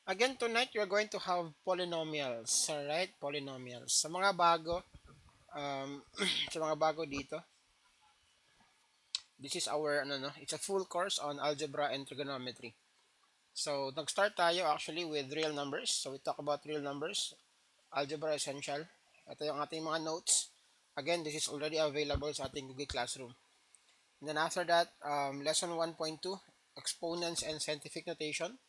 Again, tonight we're going to have polynomials, alright? Polynomials. Sa mga bago, sa mga bago dito, this is our, it's a full course on algebra and trigonometry. So, nag-start tayo actually with real numbers. So, we talk about real numbers, Algebra Essential. Ito yung ating mga notes. Again, this is already available sa ating Google Classroom. And then after that, lesson 1.2, exponents and scientific notation.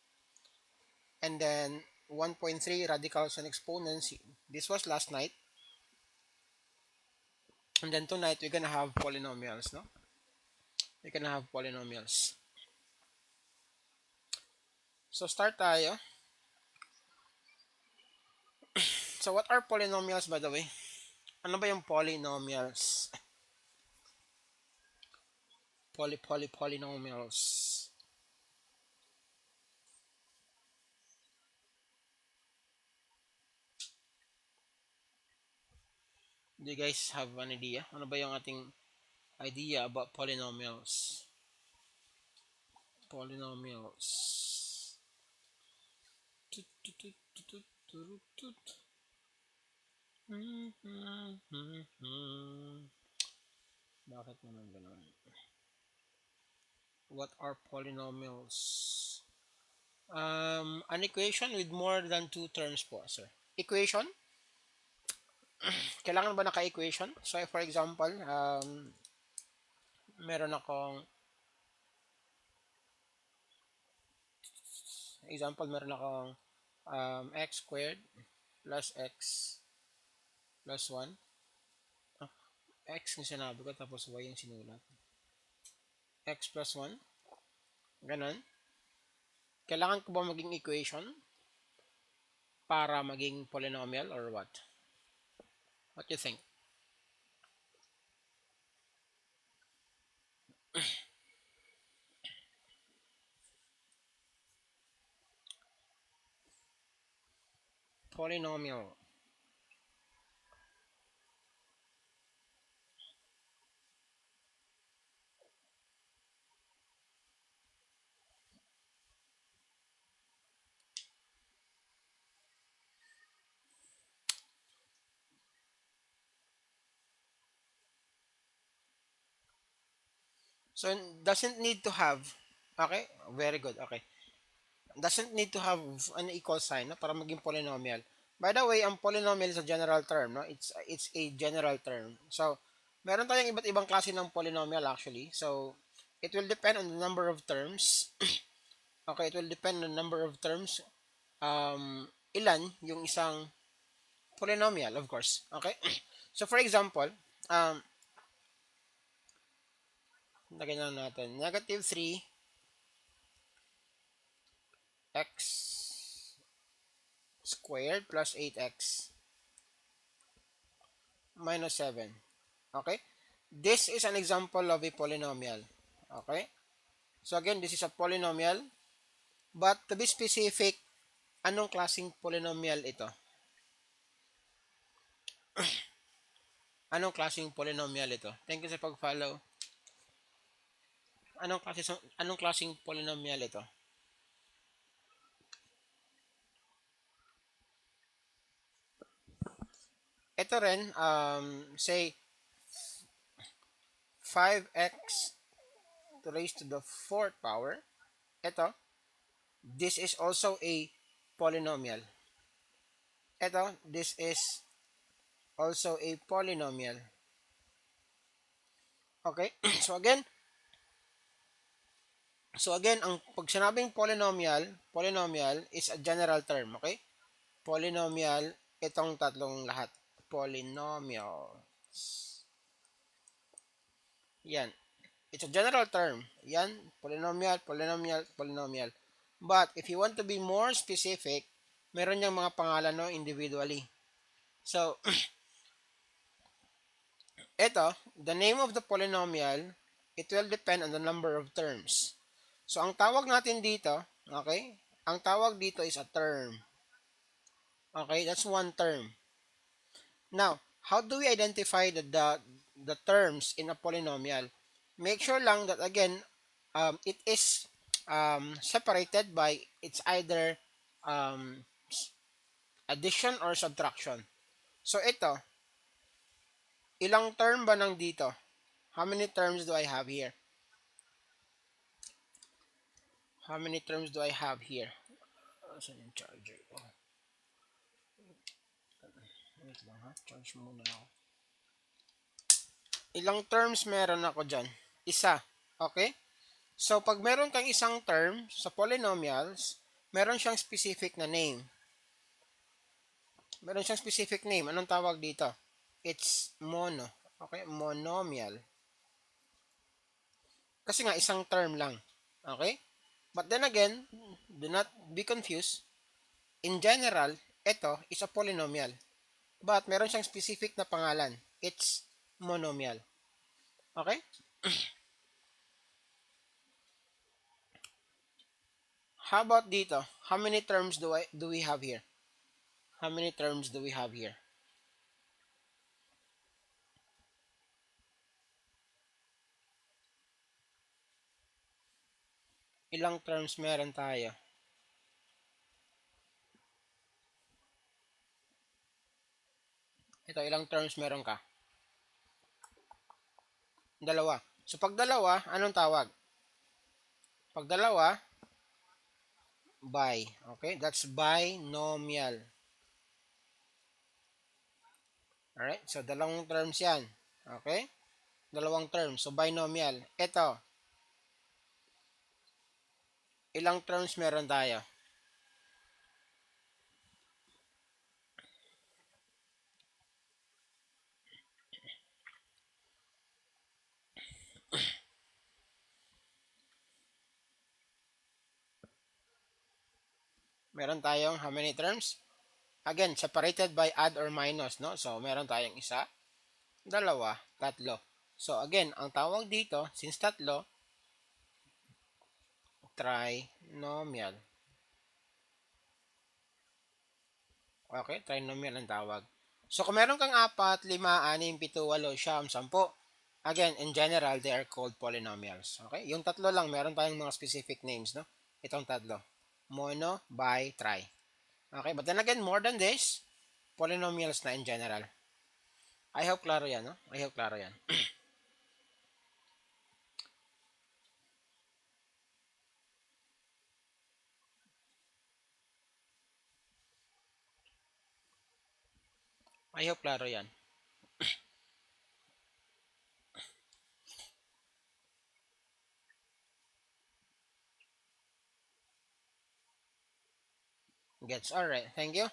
And then 1.3, radicals and exponents. This was last night. And then tonight, we're gonna have polynomials, no? We're gonna have polynomials. So start tayo. So what are polynomials, by the way? Ano ba yung polynomials? Polynomials. Do you guys have an idea? Ano ba yung ating idea about polynomials? Polynomials. Bakit naman ganun? What are polynomials? An equation with more than two terms po, sir. Equation? Kailangan ba naka-equation? So, for example, meron akong meron akong x squared plus x plus 1. X yung sinabi ko, tapos y yung sinulat. X plus 1. Ganon. Kailangan ko ba maging equation para maging polynomial or what? What do you think? Polynomial. So, doesn't need to have, okay? Very good, okay. Doesn't need to have an equal sign, no? Para maging polynomial. By the way, ang polynomial is a general term, no? It's a general term. So, meron tayong iba't ibang klase ng polynomial actually. So, it will depend on the number of terms. Okay, it will depend on the number of terms. Ilan yung isang polynomial, of course. Okay? So, for example, lagyan lang natin, negative 3 x squared plus 8x minus 7. Okay? This is an example of a polynomial. Okay? So again, this is a polynomial. But to be specific, anong klaseng polynomial ito? Anong klaseng polynomial ito? Thank you sa pag-follow. Anong klaseng polynomial ito? Ito rin, say 5x raised to the 4th power. Ito, this is also a polynomial. Ito, this is also a polynomial. Okay? So again, ang pag sinabing polynomial is a general term, okay? Polynomial, itong tatlong lahat. Polynomial. Yan. It's a general term. Yan, polynomial. But if you want to be more specific, meron niyang mga pangalan, no, individually. So, ito, the name of the polynomial, it will depend on the number of terms. So, ang tawag natin dito, okay, ang tawag dito is a term. Okay, that's one term. Now, how do we identify the terms in a polynomial? Make sure lang that, again, it is separated by, it's either um, addition or subtraction. So ito, ilang term ba nang dito? How many terms do I have here? How many terms do I have here? Saan yung charger ko? Wait lang ha, charge muna ako. Ilang terms meron ako dyan? Isa. Okay? So, pag meron kang isang term sa polynomials, meron siyang specific na name. Meron siyang specific name. Anong tawag dito? It's mono. Okay? Monomial. Kasi nga, isang term lang. Okay? But then again, do not be confused. In general, ito is a polynomial. But meron siyang specific na pangalan. It's monomial. Okay? How about dito? How many terms do we have here? How many terms do we have here? Ilang terms meron tayo? Ito, ilang terms meron ka? Dalawa. So, pag dalawa, anong tawag? Pag dalawa, bi. Okay? That's binomial. Alright? So, dalawang terms yan. Okay? Dalawang terms. So, binomial. Ito, ilang terms meron tayo? Meron tayong how many terms? Again, separated by add or minus, no? So, meron tayong isa, dalawa, tatlo. So, again, ang tawag dito, since tatlo, trinomial. Okay, trinomial ang tawag. So, kung meron kang 4, 5, 6, 7, 8, 9, 10, again, in general, they are called polynomials. Okay? Yung tatlo lang, meron tayong mga specific names, no? Itong tatlo. Mono, bi, tri. Okay, but then again, more than this, polynomials na in general. I hope klaro yan, no? I hope klaro yan. I hope klaro yan. Gets, alright, thank you.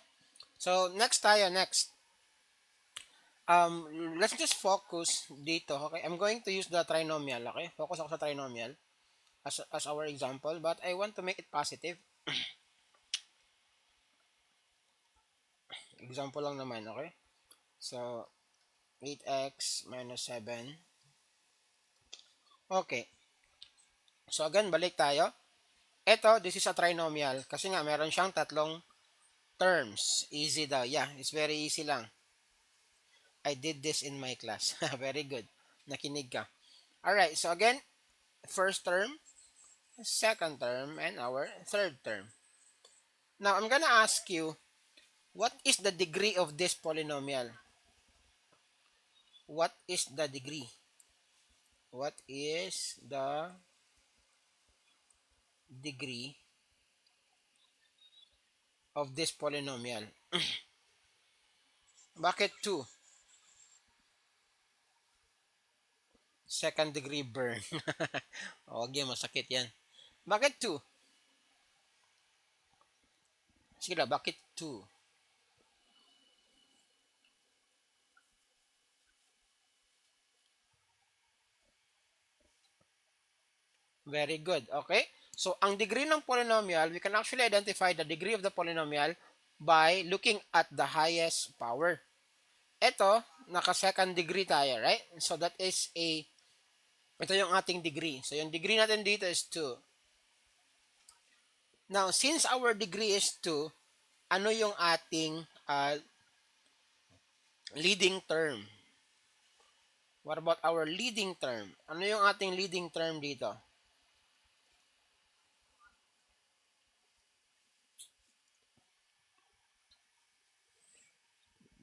So, next tayo, next. Let's just focus dito, okay? I'm going to use the trinomial, okay? Focus ako sa trinomial as our example, but I want to make it positive. Example lang naman, okay? So, 8x minus 7. Okay. So, again, balik tayo. Ito, this is a trinomial kasi nga meron siyang tatlong terms. Easy daw. Yeah, it's very easy lang. I did this in my class. Very good. Nakinig ka. Alright, so again, first term, second term, and our third term. Now, I'm gonna ask you, what is the degree of this polynomial? What is the degree? What is the degree of this polynomial? Bakit 2? Second degree burn. Huwag yan, masakit yan. Bakit 2? Sige na, bakit 2? Very good. Okay? So, ang degree ng polynomial, we can actually identify the degree of the polynomial by looking at the highest power. Ito, naka-second degree tayo, right? So, that is ito yung ating degree. So, yung degree natin dito is 2. Now, since our degree is 2, ano yung ating leading term? What about our leading term? Ano yung ating leading term dito?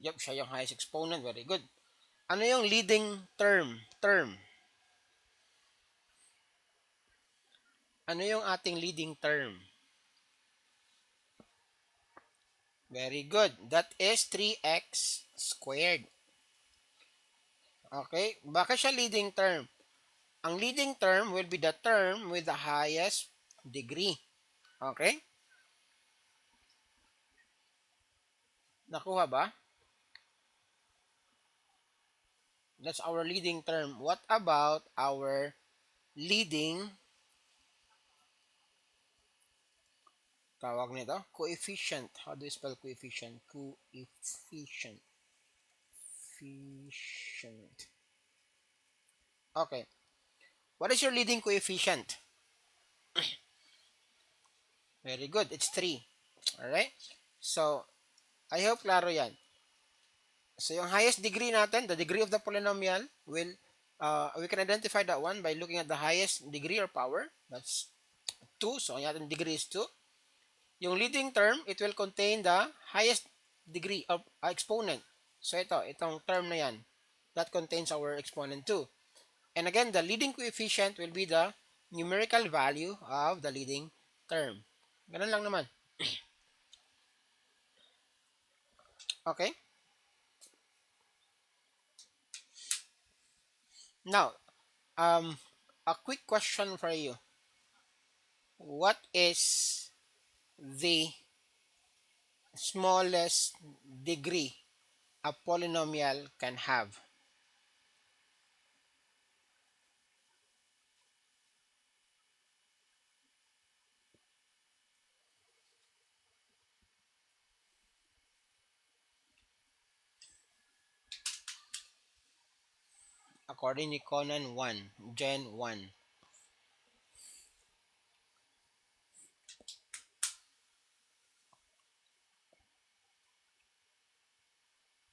Yup, siya yung highest exponent. Very good. Ano yung leading term? Ano yung ating leading term? Very good. That is 3x squared. Okay? Bakit siya leading term? Ang leading term will be the term with the highest degree. Okay? Nakuha ba? That's our leading term. What about our leading, tawag nito, coefficient? How do you spell coefficient? Coefficient. Okay. What is your leading coefficient? Very good. It's 3. Alright? So, I hope klaro yan. So, yung highest degree natin, the degree of the polynomial, we can identify that one by looking at the highest degree or power. That's 2. So, ang ating degree is 2. Yung leading term, it will contain the highest degree of exponent. So, itong term na yan, that contains our exponent 2. And again, the leading coefficient will be the numerical value of the leading term. Ganun lang naman. Okay? Now, a quick question for you. What is the smallest degree a polynomial can have? According to Conan 1, Gen 1.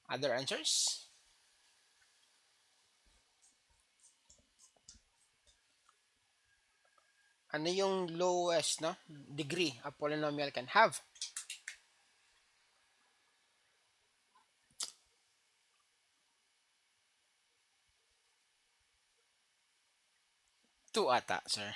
Other answers? Ano yung lowest degree a polynomial can have? 2 ata, sir.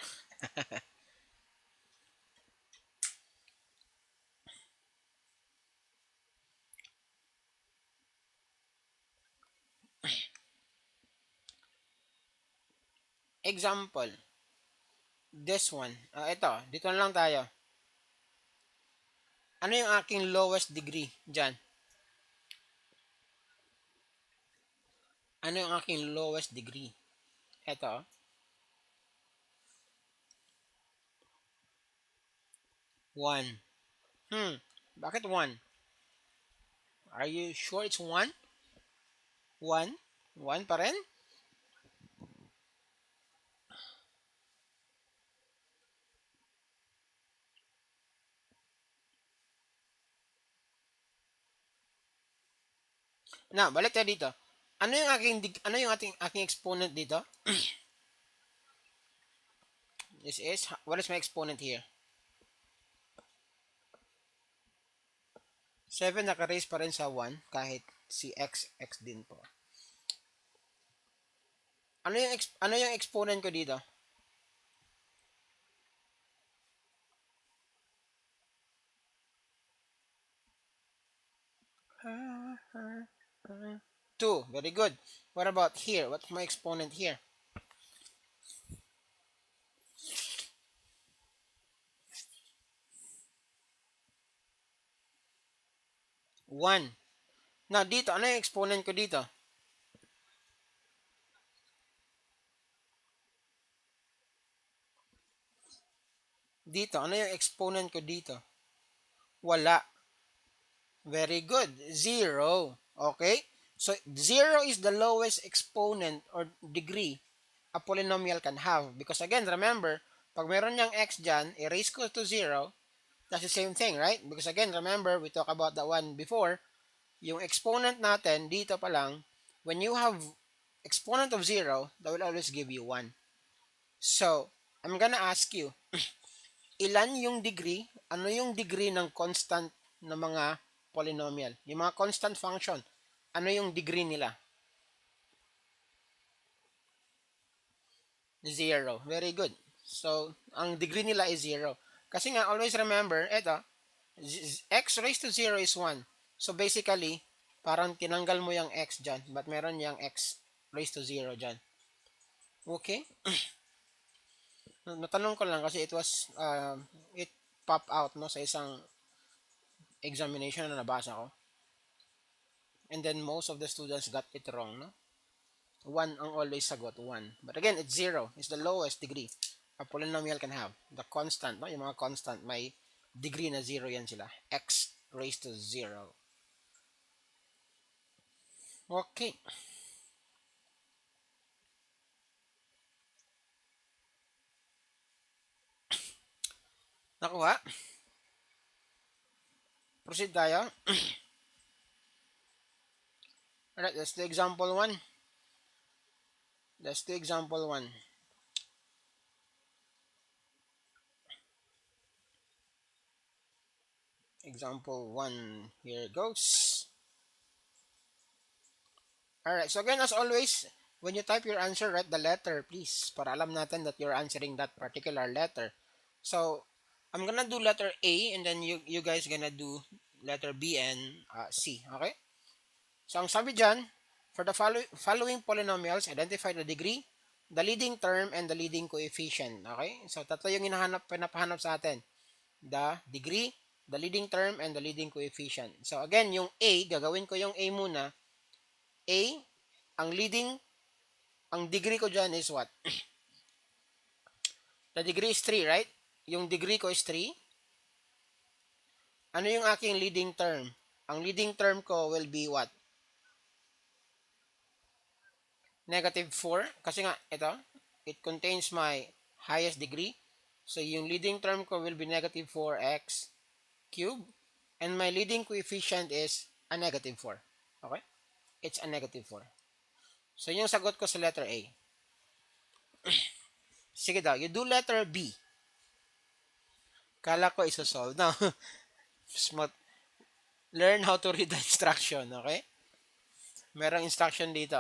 Example. This one. Ito, dito na lang tayo. Ano yung aking lowest degree dyan? Ano yung aking lowest degree? Ito. 1. Bakit 1? Are you sure it's 1? 1? 1 pa rin? Na, balik tayo dito. Ano yung aking exponent dito? This is, what is my exponent here? 7 naka-raise pa rin sa 1 kahit si x din po. Ano yung exponent ko dito? Two. Very good. What about here? What's my exponent here? 1. Now, dito, ano yung exponent ko dito? Dito, ano yung exponent ko dito? Wala. Very good. 0. Okay? So, 0 is the lowest exponent or degree a polynomial can have. Because again, remember, pag meron niyang x dyan, i-raise ko to 0, that's the same thing, right? Because again, remember, we talked about that one before. Yung exponent natin, dito pa lang, when you have exponent of 0, that will always give you 1. So, I'm gonna ask you, ilan yung degree, ano yung degree ng constant na mga polynomial? Yung mga constant function. Ano yung degree nila? 0. Very good. So, ang degree nila is 0. Kasi nga, always remember, eto, x raised to 0 is 1. So, basically, parang tinanggal mo yung x dyan, but meron yung x raised to 0 dyan. Okay? Natanong ko lang kasi it pop out no sa isang examination na nabasa ko. And then most of the students got it wrong, no? 1 ang always sagot, 1. But again, it's 0. It's the lowest degree a polynomial can have. The constant, no? Yung mga constant, may degree na 0 yan sila. X raised to 0. Okay. Nakuha? Proceed tayo. Alright, let's do example 1. Let's do example 1. Example 1. Here goes. Alright, so again, as always, when you type your answer, write the letter, please, para alam natin that you're answering that particular letter. So, I'm gonna do letter A, and then you guys gonna do letter B and C, okay? So, ang sabi dyan, for the following polynomials, identify the degree, the leading term, and the leading coefficient, okay? So, tatlo yung pinapahanap sa atin. The degree, the leading term, and the leading coefficient. So, again, yung A, gagawin ko yung A muna. A, ang degree ko dyan is what? The degree is 3, right? Yung degree ko is 3. Ano yung aking leading term? Ang leading term ko will be what? Negative 4. Kasi nga, ito, it contains my highest degree. So, yung leading term ko will be negative 4x cubed. And my leading coefficient is a negative 4. Okay? It's a negative 4. So, yung sagot ko sa letter A. Sige daw, you do letter B. Kala ko isosolve. Now, learn how to read the instruction, okay? Merong instruction dito.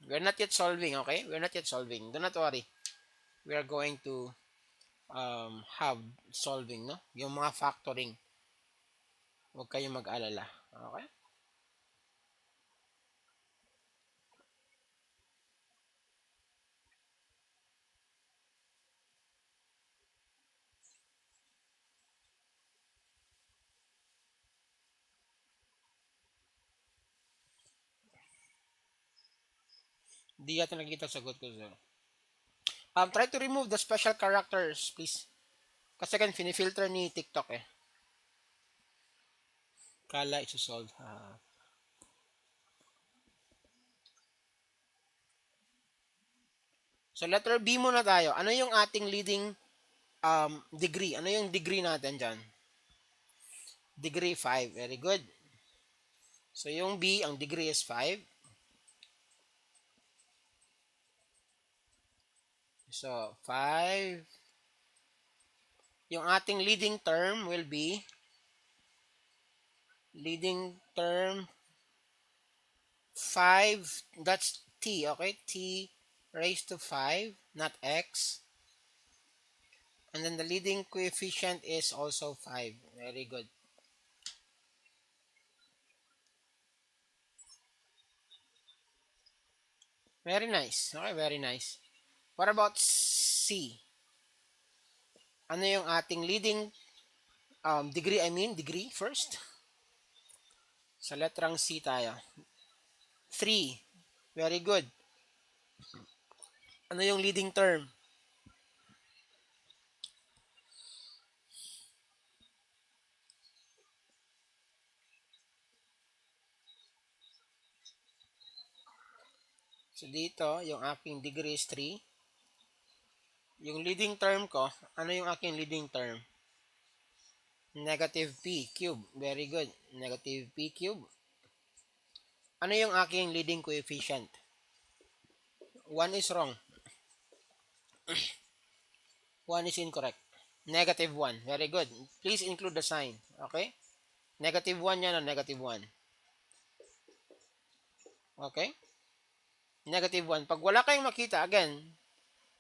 We're not yet solving, okay? We're not yet solving. Do not worry. We are going to have solving, no? Yung mga factoring. Huwag kayong mag-alala. Okay? Di yata nakikita sagot ko, sir. Try to remove the special characters, please. Kasi kan finifilter ni TikTok eh. Kala isosolve. So, letter B muna tayo. Ano yung ating leading degree? Ano yung degree natin dyan? Degree 5. Very good. So, yung B, ang degree is 5. So, 5. Yung ating leading term will be leading term 5. That's T, okay? T raised to 5, not X. And then the leading coefficient is also 5. Very good. Very nice. Okay, very nice. What about C? Ano yung ating leading degree? Degree first. Sa letrang C tayo. 3. Very good. Ano yung leading term? So dito, yung aking degree is 3. Yung leading term ko, ano yung aking leading term? Negative p cube. Very good. Negative p cube. Ano yung aking leading coefficient? 1 is wrong. 1 is incorrect. Negative 1. Very good. Please include the sign. Okay? Negative 1 yan o negative 1. Okay? Negative 1. Pag wala kayong makita, again,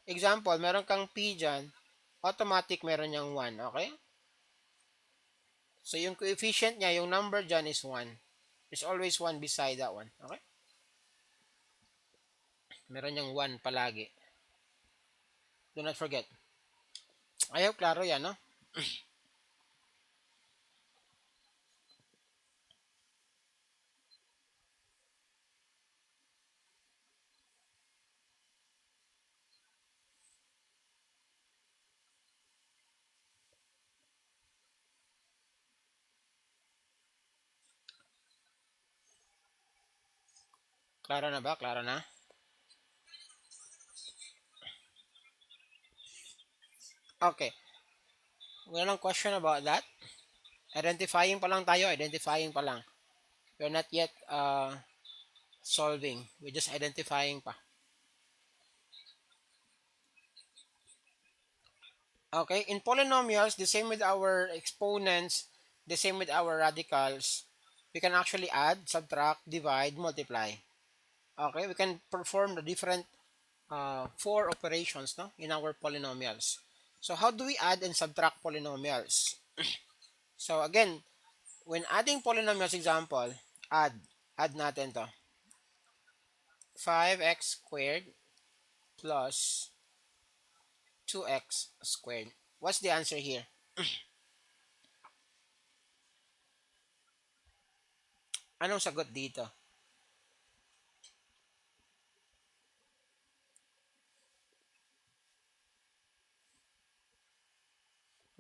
example, meron kang P dyan, automatic meron niyang 1. Okay? So, yung coefficient niya, yung number dyan is 1. There's always 1 beside that one. Okay? Meron niyang 1 palagi. Do not forget. I hope klaro yan, no? Klaro na ba? Klaro na? Okay. Walang question about that. Identifying pa lang tayo. Identifying pa lang. We're not yet solving. We're just identifying pa. Okay, in polynomials, the same with our exponents, the same with our radicals, we can actually add, subtract, divide, multiply. Okay, we can perform the different four operations, no, in our polynomials. So how do we add and subtract polynomials? So again, when adding polynomials, example, add natin to. 5x squared plus 2x squared. What's the answer here? Anong sagot dito?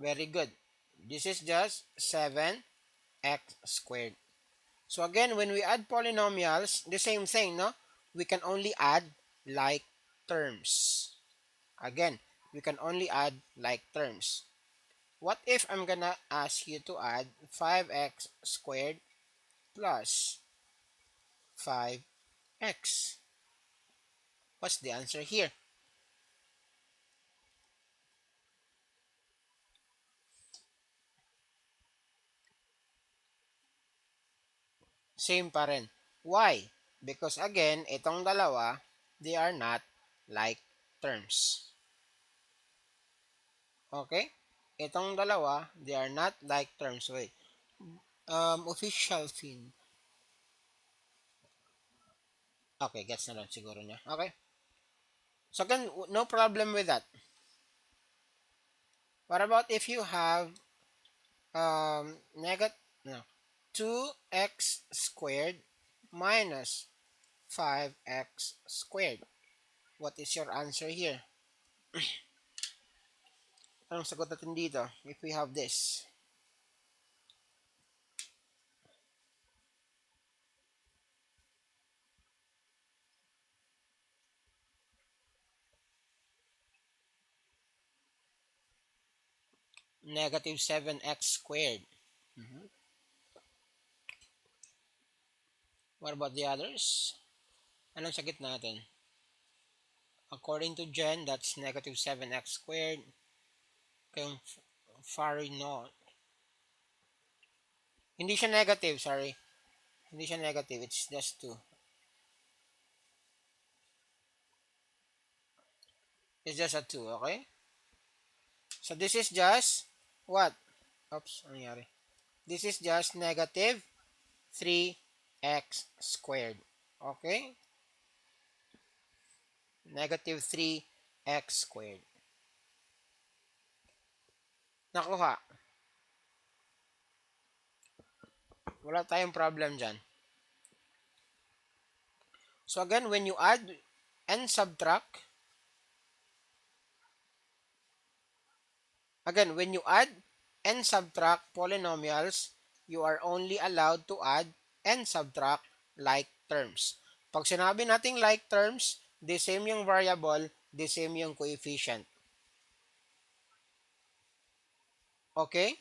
Very good. This is just 7x squared. So again, when we add polynomials, the same thing, no? We can only add like terms. Again, we can only add like terms. What if I'm gonna ask you to add 5x squared plus 5x? What's the answer here? Same pa rin. Why? Because again, itong dalawa, they are not like terms. Okay? Itong dalawa, they are not like terms. Wait. Official fin. Okay, gets na lang siguro niya. Okay? So again, no problem with that. What about if you have negative, no, 2x squared minus 5x squared? What is your answer here? Anong sagot natin dito if we have this? Negative 7x squared. Mhm. What about the others? Anong sagot natin? According to Jen, that's negative 7x squared. Kung Farino. Hindi siya negative, sorry. Hindi siya negative, it's just 2. It's just a 2, okay? So this is just what? Oops, ano nangyari? This is just negative 3x squared. Okay? Negative 3x squared. Nakuha. Wala tayong problem dyan. So again, when you add and subtract, again, when you add and subtract polynomials, you are only allowed to add and subtract like terms. Pag sinabi nating like terms, the same yung variable, the same yung coefficient. Okay?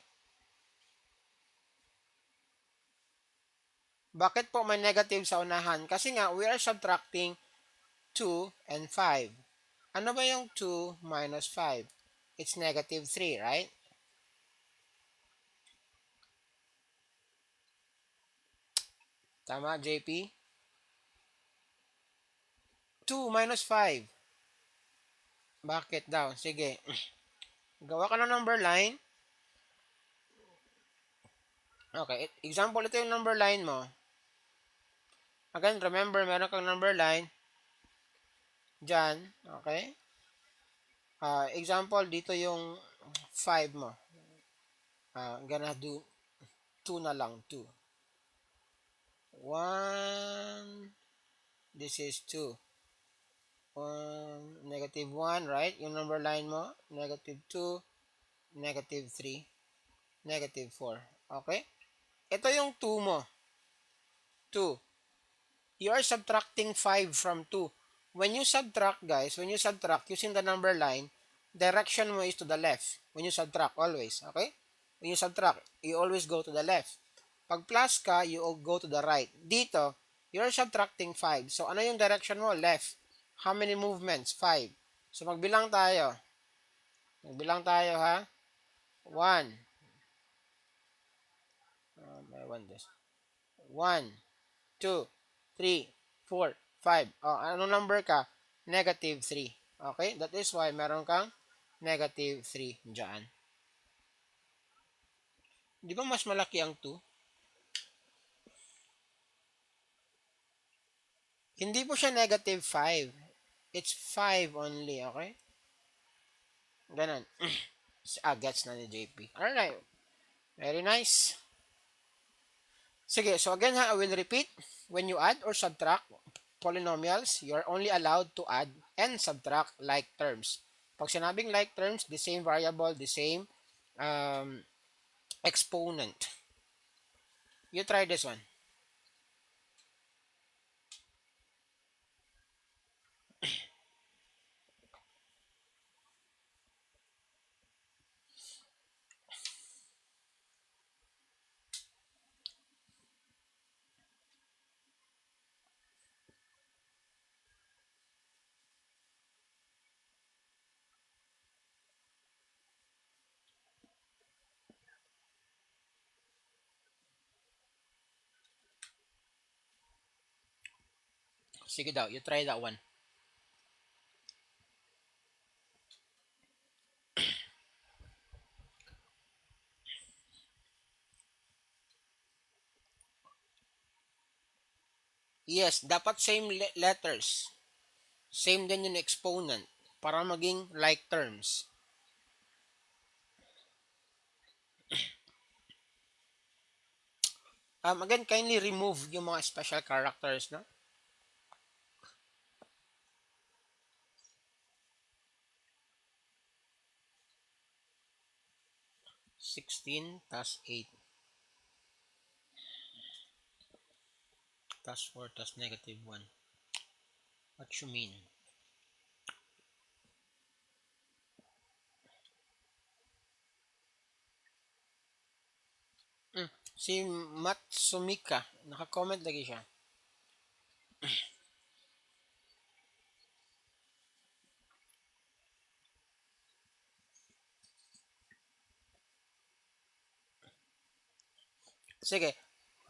Bakit po may negative sa unahan? Kasi nga, we are subtracting 2 and 5. Ano ba yung 2 minus 5? It's negative 3, right? Tama, JP? 2 minus 5. Bakit daw? Sige. Gawa ka ng number line. Okay. Example, ito yung number line mo. Again, remember, meron kang number line. Diyan. Okay? Example, dito yung 5 mo. Gonna do 2 na lang. 2. 1. This is 2. Negative 1, right? Yung number line mo. Negative 2. Negative 3. Negative 4. Okay? Ito yung 2 mo. 2. You are subtracting 5 from 2. When you subtract, guys, when you subtract using the number line, direction mo is to the left. When you subtract, always. Okay? When you subtract, you always go to the left. Pag plus ka, you go to the right. Dito, you're subtracting 5. So, ano yung direction mo? Left. How many movements? 5. So, magbilang tayo. Magbilang tayo, ha? 1. May 1 this. 1, 2, 3, 4, 5. Anong number ka? Negative 3. Okay? That is why meron kang negative 3 dyan. Di ba mas malaki ang 2? Hindi po siya negative 5. It's 5 only, okay? Ganon. Gets na ni JP. Alright. Very nice. Sige, so again ha, I will repeat. When you add or subtract polynomials, you're only allowed to add and subtract like terms. Pag sinabing like terms, the same variable, the same exponent. You try this one. Sige daw, you try that one. Yes, dapat same letters. Same din yung exponent para maging like terms. Again, kindly remove yung mga special characters, no? (16 plus 8 plus 4 plus negative 1). What you mean? Si Matsumika, naka-comment lagi siya. Sige,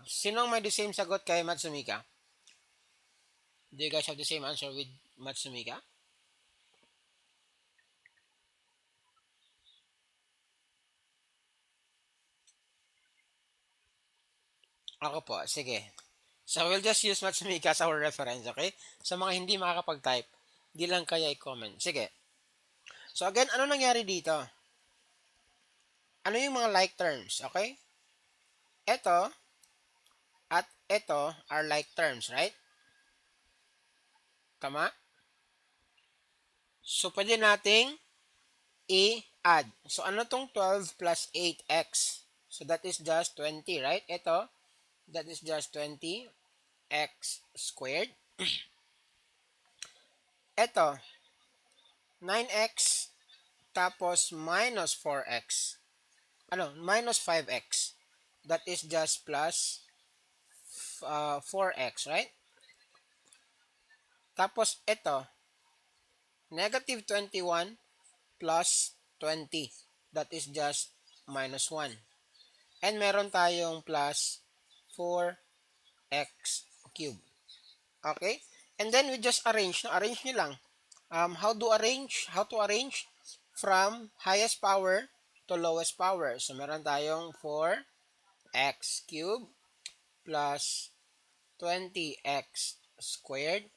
sinong may the same sagot kay Matsumika? Do you guys have the same answer with Matsumika? Ako po, sige. So, we'll just use Matsumika as our reference, okay? Sa mga hindi makakapag-type, di lang kaya i-comment. Sige. So, again, ano nangyari dito? Ano yung mga like terms, okay? Ito at ito are like terms, right? Tama? So, pwede nating i-add. So, ano tong 12 plus 8x? So, that is just 20, right? Ito, that is just 20x squared. Ito, 9x tapos minus 4x. Minus 5x. That is just plus 4x, right? Tapos ito, negative 21 plus 20. That is just minus 1. And meron tayong plus 4 x cubed. Okay? And then we just arrange. No, arrange nyo lang. How to arrange? How to arrange? From highest power to lowest power. So, meron tayong 4x cubed plus 20x squared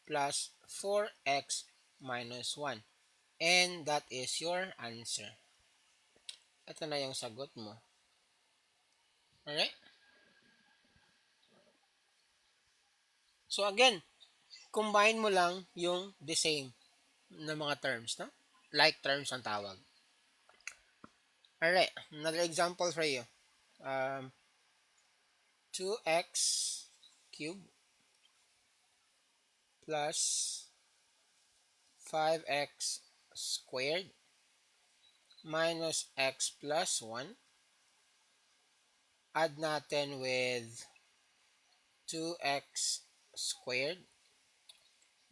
plus 4x minus 1. And that is your answer. Ito na yung sagot mo. Alright? So again, combine mo lang yung the same na mga terms, no? Like terms ang tawag. Alright, another example for you. 2x cubed plus 5x squared minus x plus 1. Add natin with 2x squared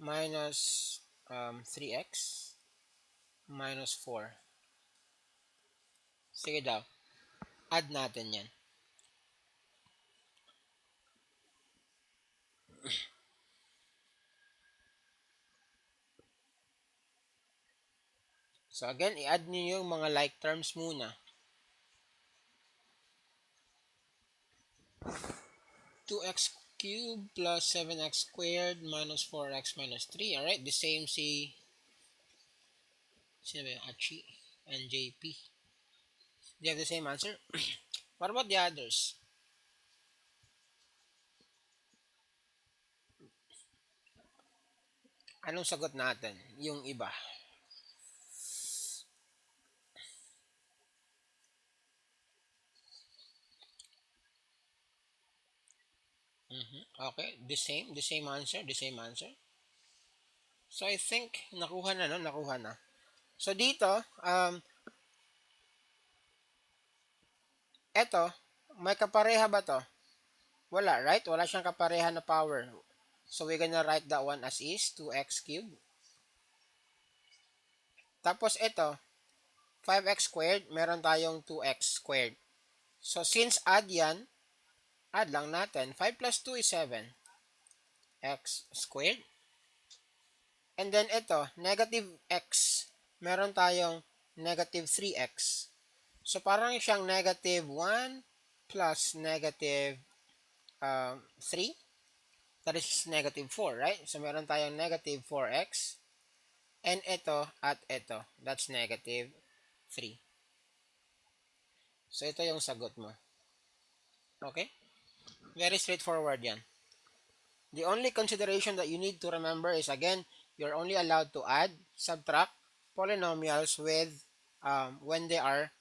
minus 3x minus 4. Sige daw, add natin yan. So again, i-add niyo yung mga like terms muna. 2x cubed plus 7x squared minus 4x minus 3. Alright, the same sino ba yung Achi and JP. Do you have the same answer? What about the others? Anong sagot natin? Yung iba. Okay, the same answer, the same answer. So I think nakuha na, no? Nakuha na. So dito, eto, may kapareha ba to? Wala, right? Wala siyang kapareha na power. So we're gonna write that one as is, 2x cubed. Tapos ito, 5x squared, meron tayong 2x squared. So since add yan, add lang natin. 5 plus 2 is 7. X squared. And then ito, negative x. Meron tayong negative 3x. So parang siyang negative 1 plus negative 3. That is negative 4, right? So meron tayong negative 4x. And ito at ito. That's negative 3. So ito yung sagot mo. Okay? Very straightforward yan. The only consideration that you need to remember is, again, you're only allowed to add, subtract polynomials with when they are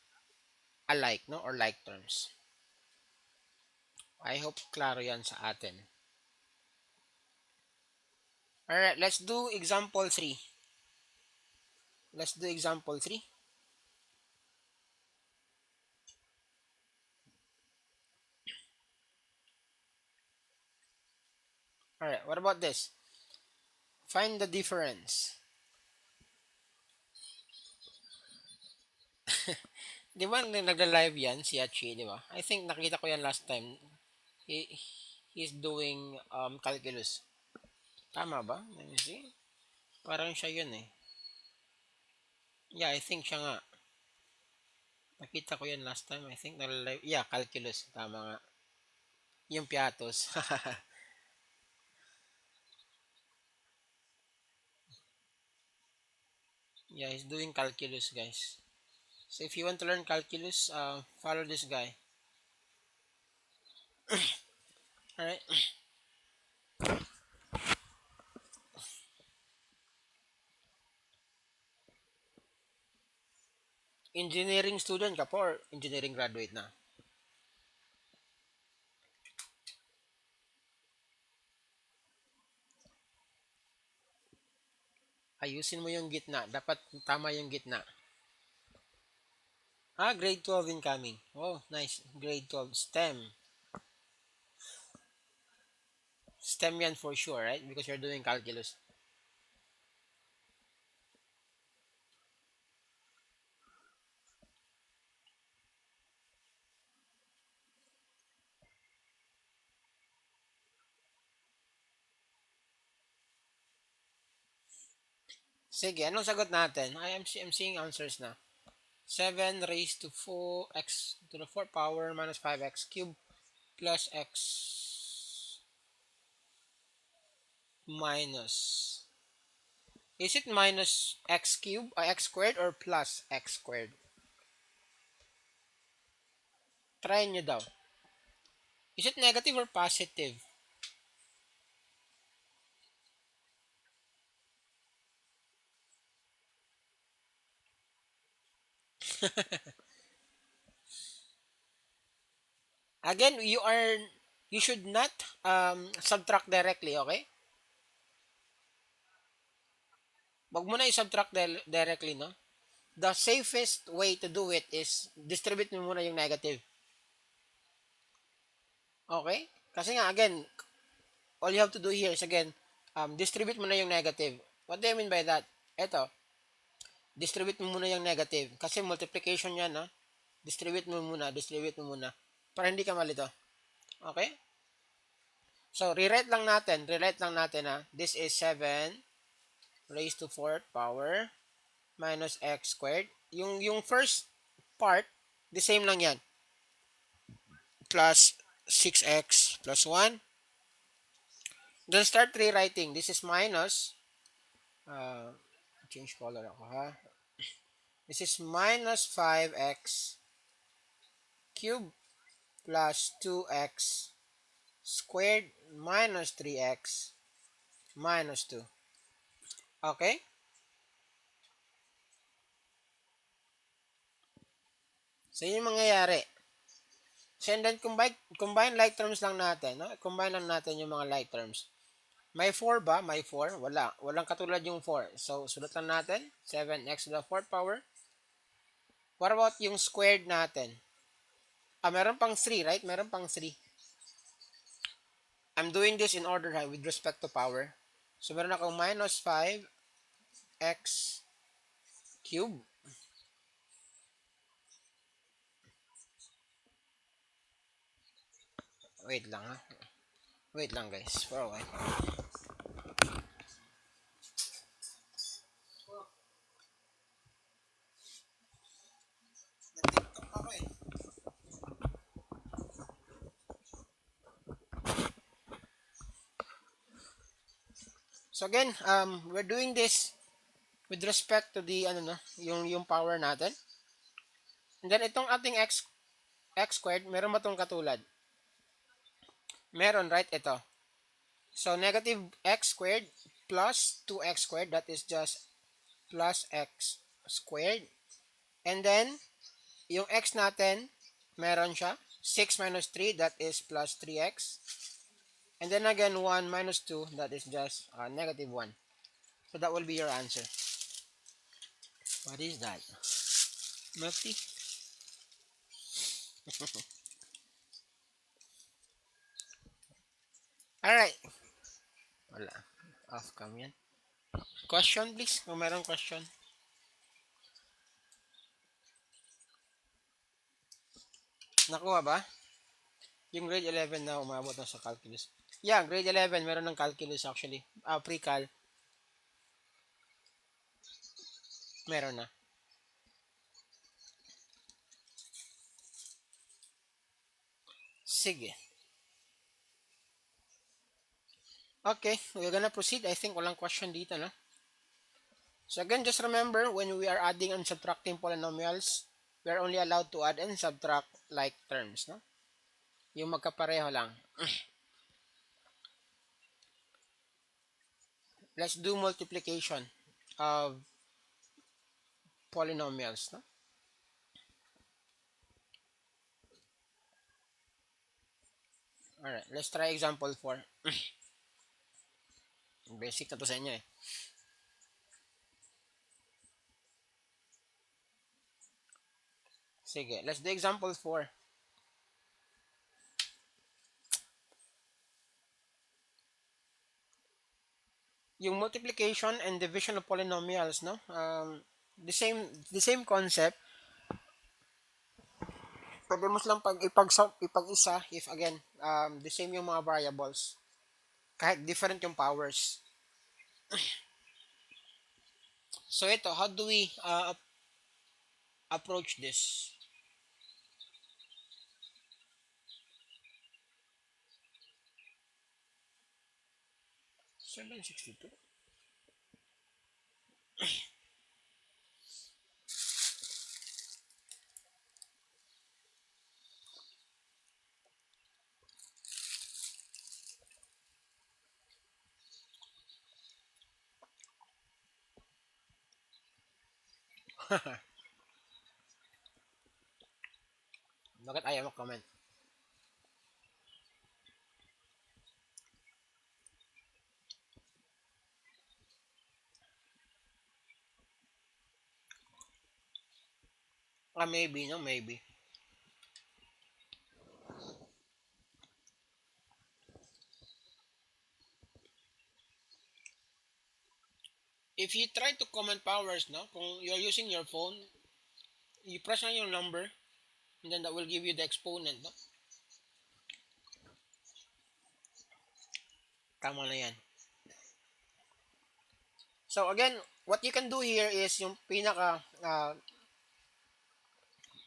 alike, no, or like terms. I hope klaro yan sa atin. Alright, let's do example 3. Let's do example 3. Alright, what about this? Find the difference. Di ba nagla-live yan si Achi, di ba? I think nakita ko yan last time. He's doing calculus. Tama ba? Let me see. Parang siya yun eh. Yeah, I think siya nga. Nakita ko yan last time. I think nagla-live. Yeah, calculus. Tama nga. Yung piatos. Yeah, he's doing calculus, guys. So if you want to learn calculus, follow this guy. Alright. Engineering student ka po or engineering graduate na? Ayusin mo yung gitna. Dapat tama yung gitna. Grade 12 incoming. Oh, nice. Grade 12. STEM. STEM yan for sure, right? Because you're doing calculus. Sige, anong sagot natin? I'm seeing answers na. 7 raised to 4x to the 4th power minus 5x cubed plus x minus. Is it minus x cubed or x squared or plus x squared? Try nyo daw. Is it negative or positive? Again, you should not subtract directly, okay? Wag mo na i-subtract directly, no? The safest way to do it is distribute mo muna yung negative. Okay? Kasi nga, again, all you have to do here is, again, distribute mo na yung negative. What do I mean by that? Eto, distribute mo muna yung negative. Kasi multiplication yan, no? Distribute mo muna. Para hindi ka malito. Okay? So, rewrite lang natin, ha? This is 7 raised to 4th power minus x squared. Yung first part, the same lang yan. Plus 6x plus 1. Then start rewriting. This is minus, uh, change color ako ha. This is minus 5x cubed plus 2x squared minus 3x minus 2. Okay? So, yun yung mangyayari. So, and then combine like terms lang natin. No? Combine lang natin yung mga like terms. May 4 ba? May 4? Wala. Walang katulad yung 4. So, sulat lang natin. 7x to the 4th power. What about yung squared natin? Meron pang 3, right? Meron pang 3. I'm doing this in order with respect to power. So, meron akong minus 5x cube. Wait lang ha. Wait lang guys. For a while. So again, we're doing this with respect to the yung power natin. And then itong ating x squared, meron ba itong katulad? Meron, right? Ito. So negative x squared plus 2x squared, that is just plus x squared. And then yung x natin, meron siya 6 minus 3, that is plus 3x. And then again 1 minus 2, that is just negative 1. So that will be your answer. What is that? Milk tea? Alright. Wala. Off cam yan. Question please, kung merong question. Nakuha ba? Yung grade 11 na umabot na sa calculus. Yeah, grade 11 meron ng calculus actually. Pre-cal. Meron na. Sige. Okay, we're gonna proceed. I think walang question dito, no? So again, just remember, when we are adding and subtracting polynomials, we are only allowed to add and subtract like terms, no? Yung magkapareho lang. Let's do multiplication of polynomials, no? Alright, let's try example 4. Basic na to sa inyo eh. Sige, let's do example 4. Yung multiplication and division of polynomials, no? The same concept. Pwede mo silang ipag-isa if again, the same yung mga variables. Kahit different yung powers. So ito, how do we approach this? 762. Bakit ayaw mo comment? Maybe, no? Maybe. If you try to comment powers, no? Kung you're using your phone, you press on your number, and then that will give you the exponent, no? Tama na yan. So again, what you can do here is yung pinaka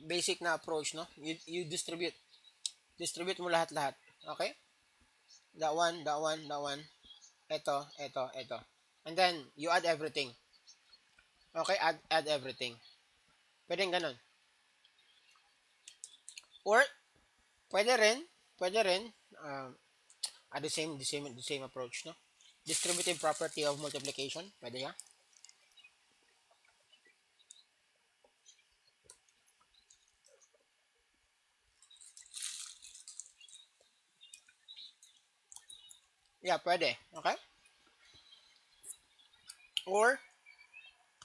basic na approach, no? You distribute. Distribute mo lahat-lahat. Okay? That one, that one, that one. Ito. And then, you add everything. Okay? Add everything. Pwedeng ganun. Or, pwede rin, the same approach, no? Distributive property of multiplication. Pwede yan. Yeah, pwede. Okay? Or,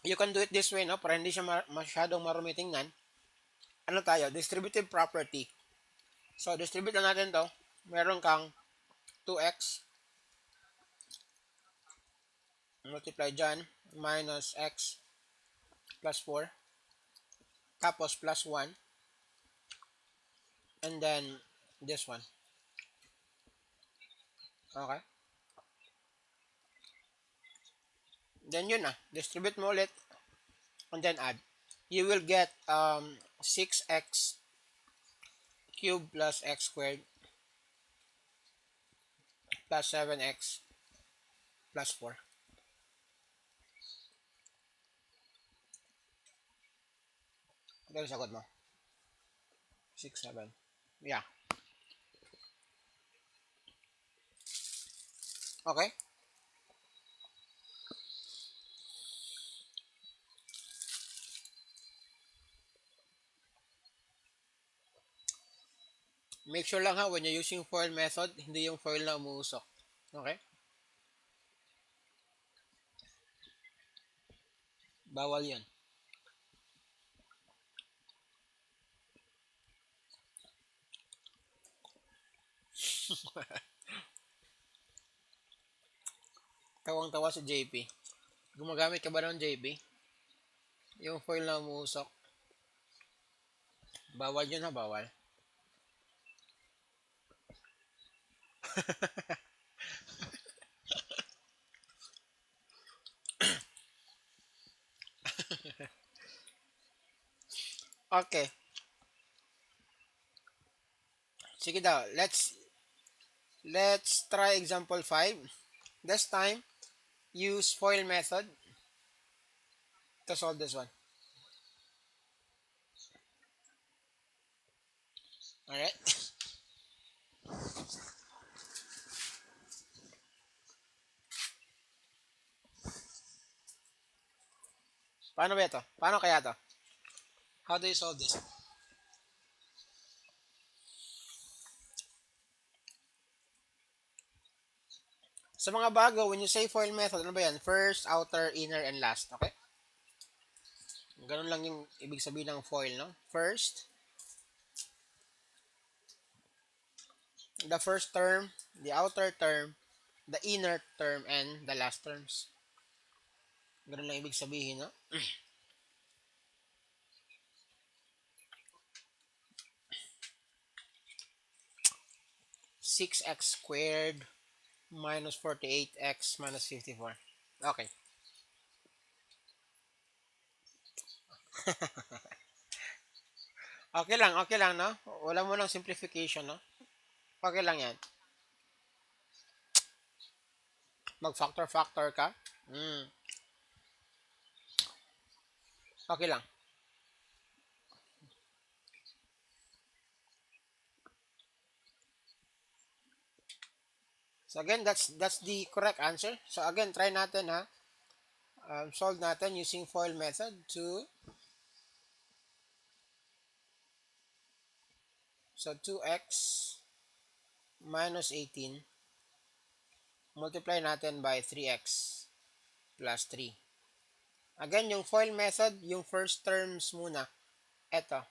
you can do it this way, no? Para hindi siya masyadong marumi tingnan. Ano tayo? Distributive property. So, distribute na natin to. Meron kang 2x multiply dyan minus x plus 4 tapos plus 1 and then this one. Okay? Then yun na. Distribute mo ulit and then add. You will get 6x cubed plus x squared plus 7x plus 4. Ito yung sagot mo. 6, 7. Yeah. Okay? Make sure lang ha, when you're using FOIL method, hindi yung FOIL na umuusok. Okay? Bawal yan. Tawang-tawa si JP. Gumagamit ka ba ng JP? Yung FOIL na umuusok. Bawal yun ha, bawal. Okay. Sige daw, let's try example 5. This time, use FOIL method to solve this one. Alright? Paano ba ito? Paano kaya to? How do you solve this? Sa mga bago, when you say FOIL method, ano ba yan? First, outer, inner, and last. Okay? Ganun lang yung ibig sabihin ng FOIL, no? First, the first term, the outer term, the inner term, and the last terms. Ganun lang ibig sabihin, no? 6x squared minus 48x minus 54. Okay. Okay lang, no? Wala mo ng simplification, no? Okay lang yan. Mag-factor-factor ka. Mm, okay lang. So again, that's the correct answer. So again, try natin ha. Solve natin using FOIL method to, so 2x minus 18 multiply natin by 3x plus 3. Again, yung FOIL method, yung first terms muna. Eto,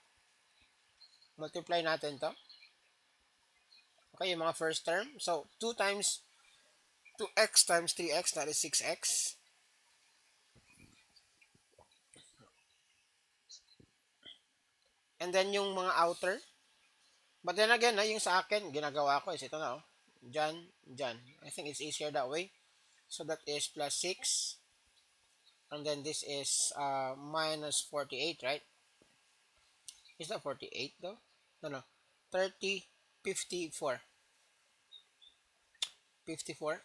multiply natin to. Okay, yung mga first term. So 2 times 2x times 3x, that is 6x. And then yung mga outer. But then again, yung sa akin, ginagawa ko is ito na, oh. Dyan, dyan. I think it's easier that way. So that is plus 6. And then this is minus 48, right? Is that 48 though? No, no. 30, 54. 54,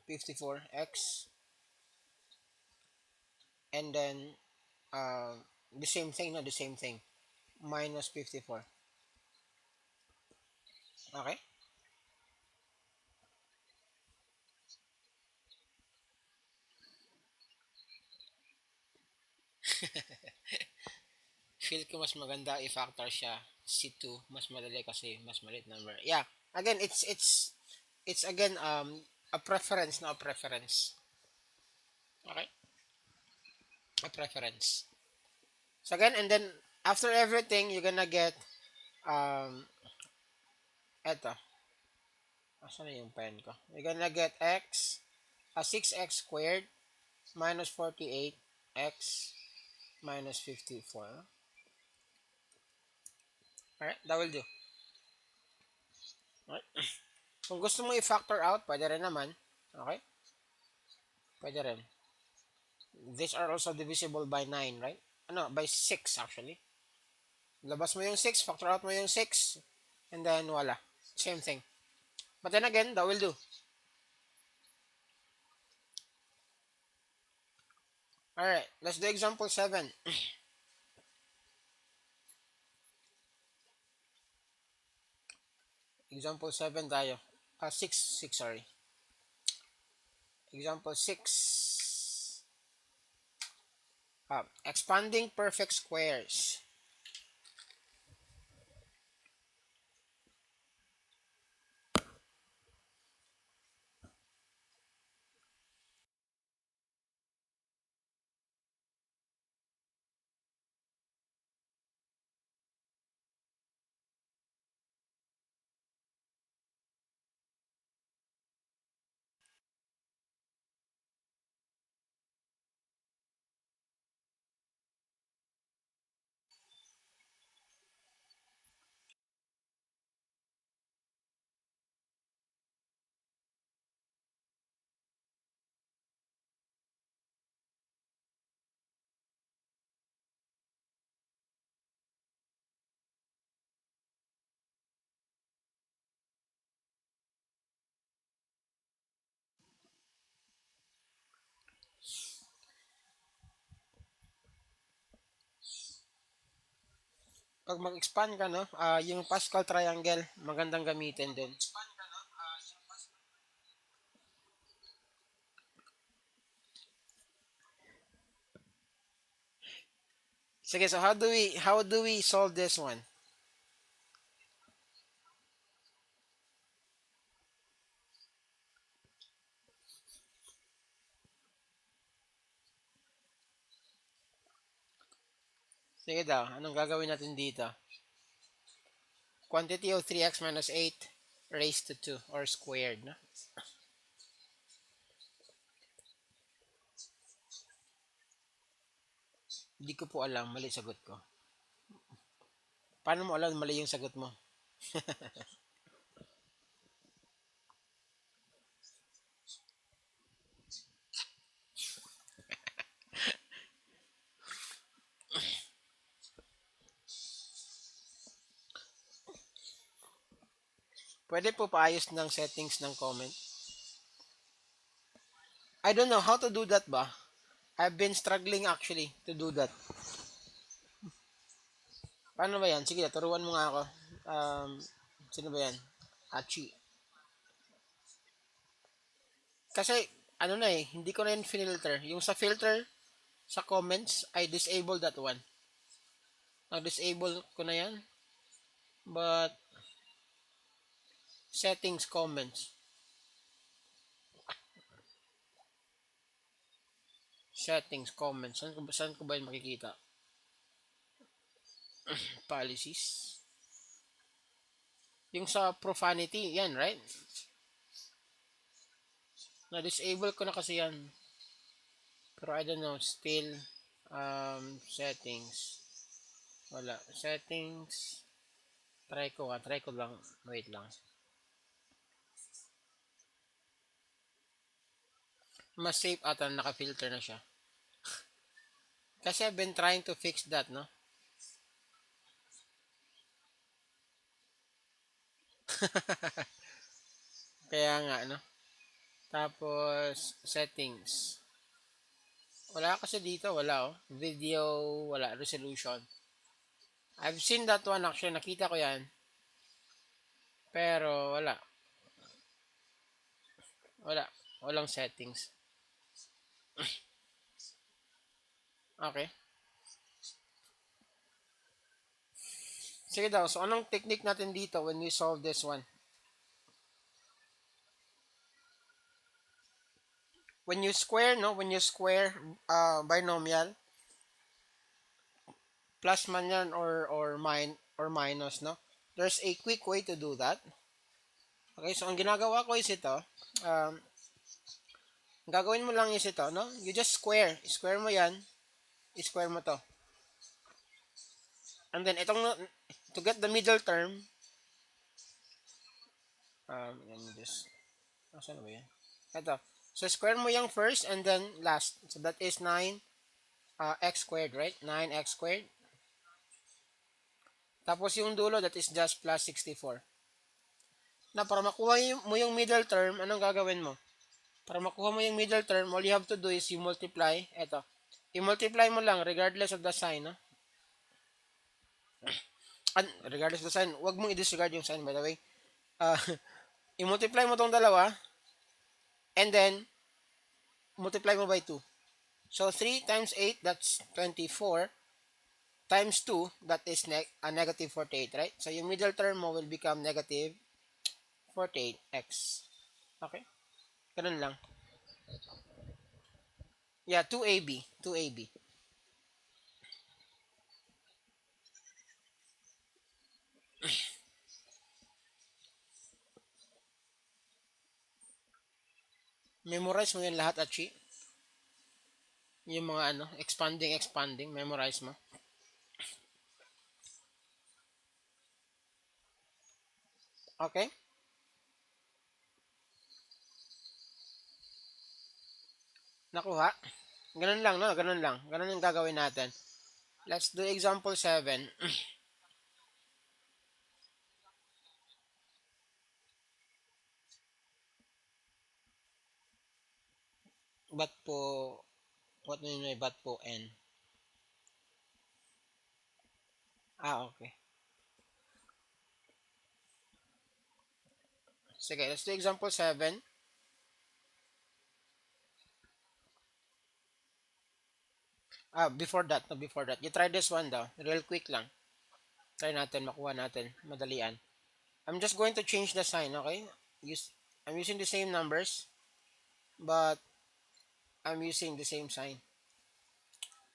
54x. And then uh, the same thing, no? The same thing. Minus 54. Okay? Feel ko mas maganda i-factor siya C2. Mas madali kasi mas maliit number. Yeah. Again, it's again a preference, na a preference. Okay? A preference. So again, and then after everything, you're gonna get eto. Asan na yung pen ko? You're gonna get x, 6x squared minus 48 x minus 54. Alright, that will do. Alright. Kung gusto mo i-factor out, pwede rin naman. Okay? Pwede rin. These are also divisible by 9, right? Ano, by 6 actually. Labas mo yung 6, factor out mo yung 6, and then wala. Same thing. But then again, that will do. Alright, let's do example 7. Example 7 tayo. 6, 6, sorry. Example 6. Expanding perfect squares. Pag mag-expand ka, no, yung Pascal triangle, magandang gamitin din. Sige, so how do we solve this one? Sige daw, anong gagawin natin dito? Quantity of 3x minus 8 raised to 2 or squared, no? Hindi ko po alam, mali sagot ko. Paano mo alam mali yung sagot mo? Pwede po paayos ng settings ng comment. I don't know how to do that ba? I've been struggling actually to do that. Paano ba yan? Sige, turuan mo nga ako. Um, Sino ba yan? Achi. Kasi, ano na eh, hindi ko na yun filter. Yung sa filter, sa comments, I disable that one. Nag-disable ko na yan. But, settings, comments. Settings, comments. Saan ko ba yun makikita? Policies. Yung sa profanity, yan, right? Na-disable ko na kasi yan. Pero I don't know, still, settings. Wala. Settings. Try ko lang. Wait lang. Mas safe ata naka-filter na siya. Kasi I've been trying to fix that, no? Kaya nga, no? Tapos, settings. Wala kasi dito, wala oh. Video, wala. Resolution. I've seen that one actually, nakita ko yan. Pero, wala. Wala. Walang settings. Okay. Sige daw, so anong technique natin dito when we solve this one? When you square, no? When you square binomial, plus man yan or minus, no? There's a quick way to do that. Okay, so ang ginagawa ko is ito. Um, gagawin mo lang is ito, no? You just square. Square mo yan. Square mo to. And then, to get the middle term, let me just, saan ba yan? Ito. So, square mo yung first and then last. So, that is 9 x squared, right? 9x squared. Tapos yung dulo, that is just plus 64. Na para makuha mo yung middle term, anong gagawin mo? Para makuha mo yung middle term, all you have to do is you multiply. Eto. I-multiply mo lang regardless of the sign, no? Regardless of the sign, wag mong i-disregard yung sign, by the way. Uh, i-multiply mo tong dalawa, and then, multiply mo by 2. So, 3 times 8, that's 24. Times 2, that is negative 48, right? So, yung middle term mo will become negative 48x. Okay? Ganun lang. Yeah, 2AB. 2AB. Memorize mo yan lahat, Achi. Yung mga expanding, memorize mo. Okay? Nakuha? Ganun lang, no? Ganun lang. Ganun yung gagawin natin. Let's do example 7. Ba't po, what do you know, ba't po n? Okay. Sige, let's do example 7. Before that, no, before that. You try this one daw. Real quick lang. Try natin, makuha natin. Madalian. I'm just going to change the sign, okay? I'm using the same numbers, but I'm using the same sign.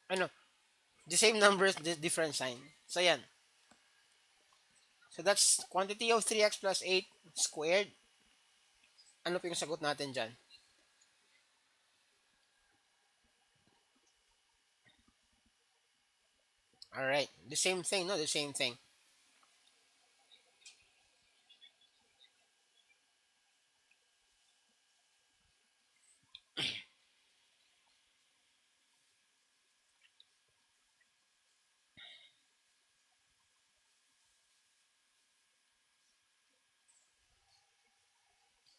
Ano? The same numbers, the different sign. So, yan. So, that's quantity of 3x plus 8 squared. Ano po yung sagot natin dyan? Alright. The same thing, no? The same thing.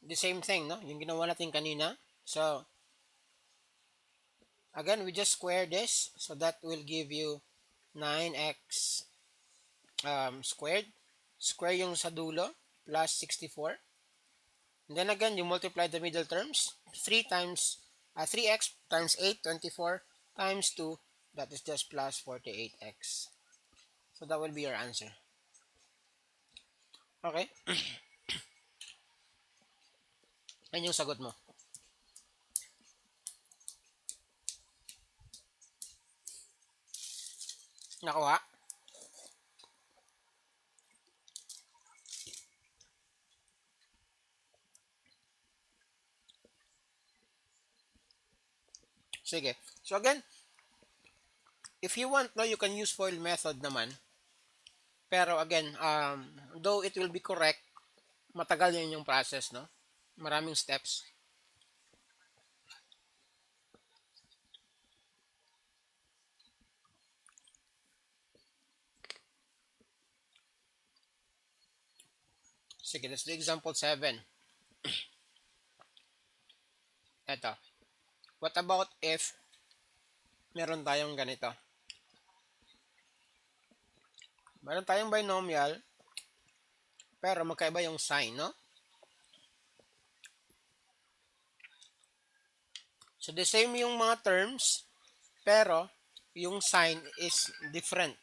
the same thing, no? Yung ginawa natin kanina. So, again, we just square this. So, that will give you 9x squared. Square yung sa dulo plus 64. And then again, you multiply the middle terms. 3x times 8, 24 times 2. That is just plus 48x. So, that will be your answer. Okay? Yan yung sagot mo. Nakuha? Sige. So again, if you want, no, you can use FOIL method naman. Pero again, though it will be correct, matagal yun yung process, no? Maraming steps. Sige, let's do example 7. Eto. What about if meron tayong ganito? Meron tayong binomial, pero magkaiba yung sign, no? So, the same yung mga terms, pero yung sign is different.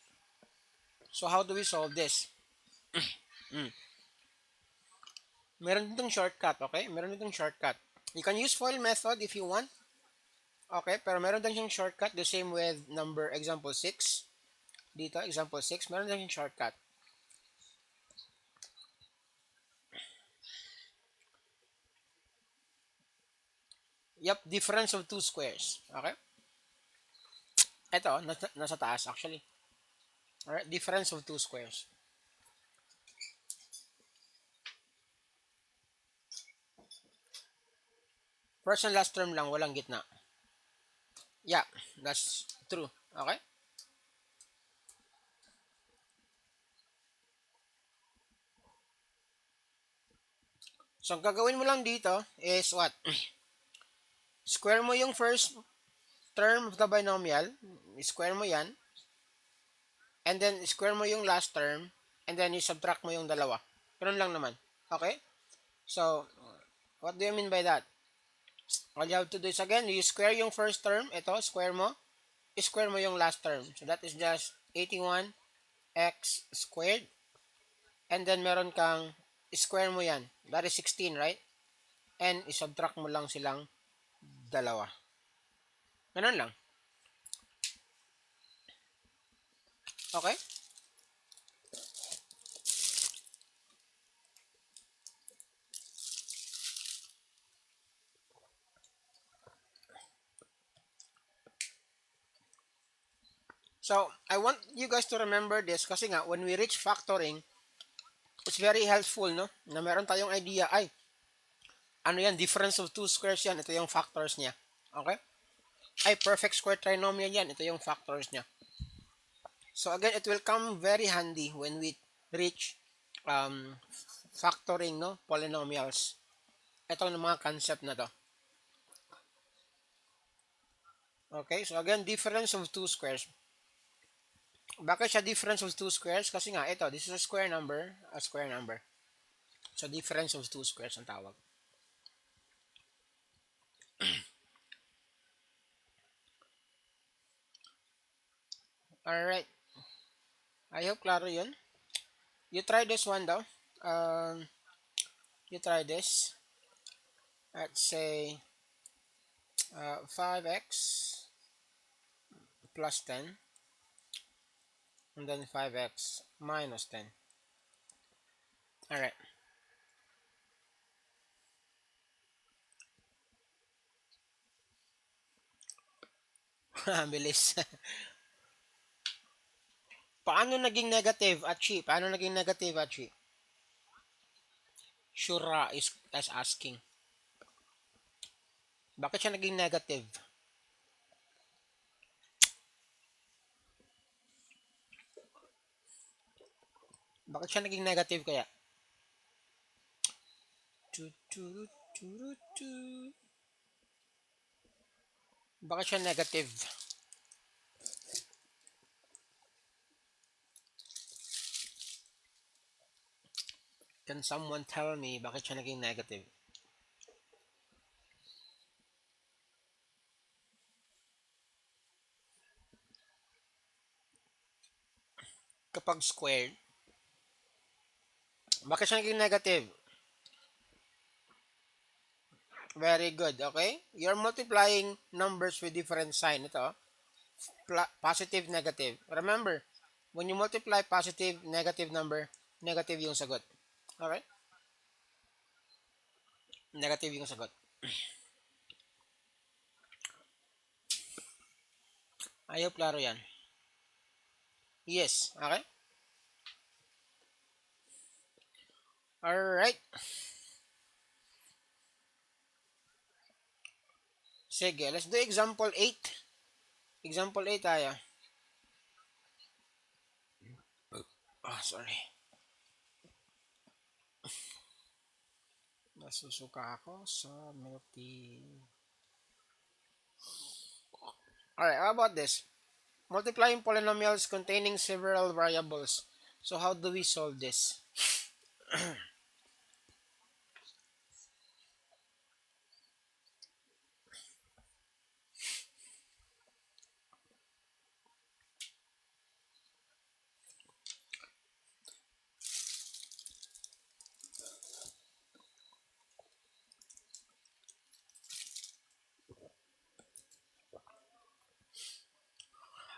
So, how do we solve this? Meron ditong shortcut, okay? Meron ditong shortcut. You can use FOIL method if you want. Okay, pero meron din siyang shortcut. The same with number example 6. Dito, example 6, meron din siyang shortcut. Yup, difference of two squares. Okay? Ito, nasa taas actually. Alright, difference of two squares. First and last term lang, walang gitna. Yeah, that's true. Okay? So, ang gagawin mo lang dito is what? Square mo yung first term of the binomial. Square mo yan. And then, square mo yung last term. And then, subtract mo yung dalawa. Ganun lang naman. Okay? So, what do you mean by that? All you have to do is again, you square yung first term. Ito, square mo. Square mo yung last term. So, that is just 81x squared. And then, meron kang square mo yan. That is 16, right? And isubtract mo lang silang dalawa. Ganun lang. Okay? So, I want you guys to remember this kasi nga, when we reach factoring, it's very helpful, no? Na meron tayong idea, ay, ano yan, difference of two squares yan, ito yung factors niya. Okay? Ay, perfect square trinomial yan, ito yung factors niya. So again, it will come very handy when we reach factoring, no, polynomials. Ito ng mga concept na to. Okay, so again, difference of two squares. Bakit siya difference of two squares? Kasi nga, ito, this is a square number, a square number. So difference of two squares ang tawag. Alright. I hope klaro yun. You try this one daw. You try this. Let's say 5x plus 10 and then 5x minus 10. Alright. Bilis. Paano naging negative at chi? Paano naging negative at chi? Shura is asking. Bakit siya naging negative? Bakit siya naging negative kaya? Turu, turu, tu. Bakit siya negative? Can someone tell me bakit siya naging negative? Kapag squared, bakit siya naging negative? Very good, okay? You're multiplying numbers with different sign. Ito, positive, negative. Remember, when you multiply positive, negative number, negative yung sagot. Alright? Negative yung sagot. Ayaw klaro yan. Yes, okay? Alright. Sige, let's do example 8. Example 8 tayo. Oh, sorry. Nasusuka ako sa milk tea. Alright, how about this? Multiplying polynomials containing several variables. So how do we solve this?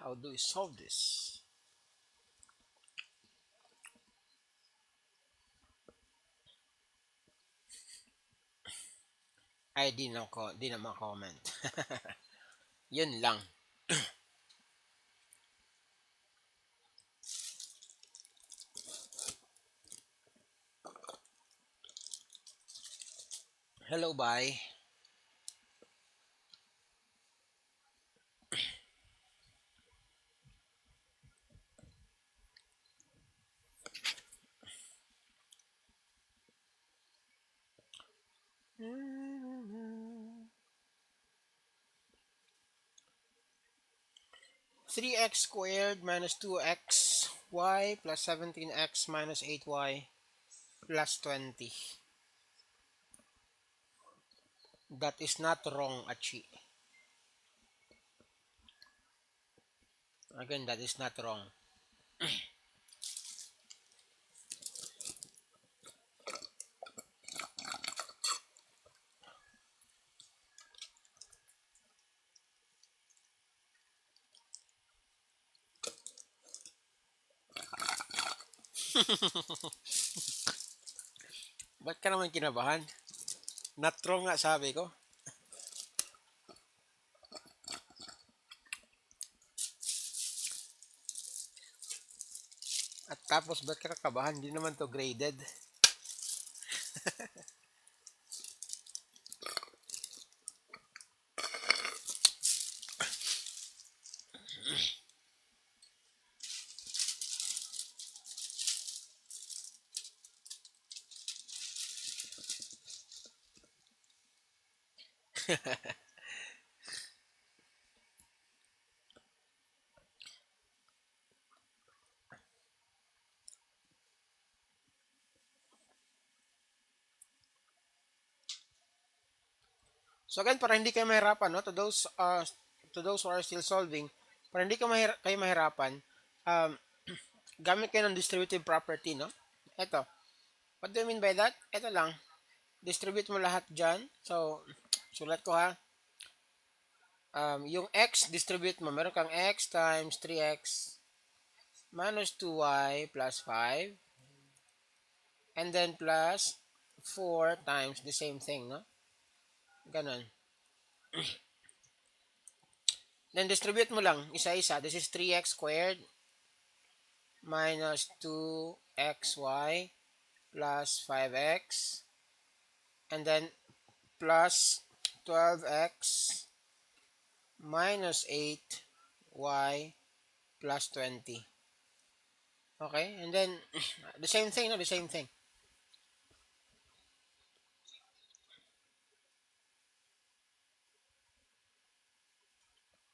How do we solve this? Ay, di na ma-comment. Yun lang. Hello, bye. Three x squared minus 2xy plus 17x minus 8y plus 20. That is not wrong, Achi. Again, that is not wrong. Ba't ka naman kinabahan? Not wrong nga sabi ko. At tapos ba't ka kakabahan? Hindi naman to graded. So again, para hindi kayo mahirapan, no? To those who are still solving, para hindi kayo mahirapan, um, gamit kayo ng distributive property, no? Ito. What do you mean by that? Ito lang. Distribute mo lahat dyan. So, sulat ko ha. Yung x, distribute mo. Meron kang x times 3x minus 2y plus 5. And then plus 4 times the same thing, no? Ganon. Then distribute mo lang, isa-isa. This is 3x squared minus 2xy plus 5x. And then plus 12x minus 8y plus 20. Okay? And then, the same thing, no? The same thing.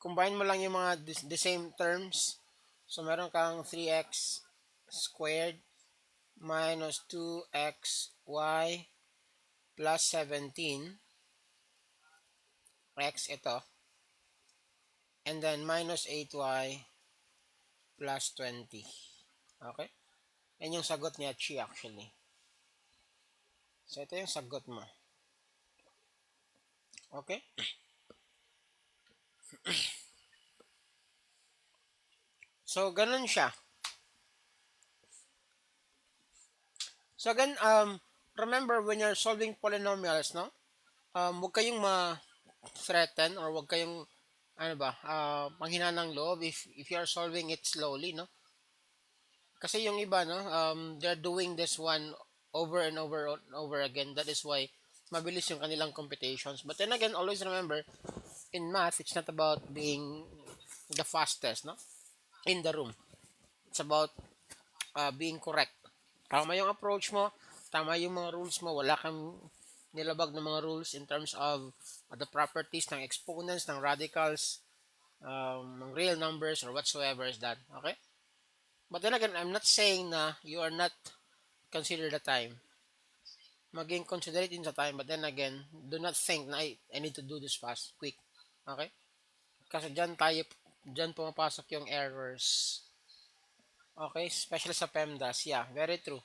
combine mo lang yung mga the same terms. So, meron kang 3x squared minus 2xy plus 17 x ito, and then minus 8y plus 20. Okay? Yan yung sagot niya, chi actually. So, ito yung sagot mo. Okay? So, ganun siya. So, again, remember when you're solving polynomials, no? Huwag kayong ma-threaten or huwag kayong, ano ba, manghina ng loob if you are solving it slowly, no? Kasi yung iba, no, they're doing this one over and over and over again. That is why mabilis yung kanilang computations. But then again, always remember, in math, it's not about being the fastest, no? In the room. It's about being correct. Tama yung approach mo, tama yung mga rules mo, wala kang nilabag ng mga rules in terms of the properties ng exponents, ng radicals, ng real numbers, or whatsoever is that. Okay? But then again, I'm not saying na you are not consider the time. Maging considerate din sa time, but then again, do not think na I need to do this fast, quick. Okay? Kasi dyan pumapasok yung errors. Okay? Especially sa PEMDAS. Yeah, very true.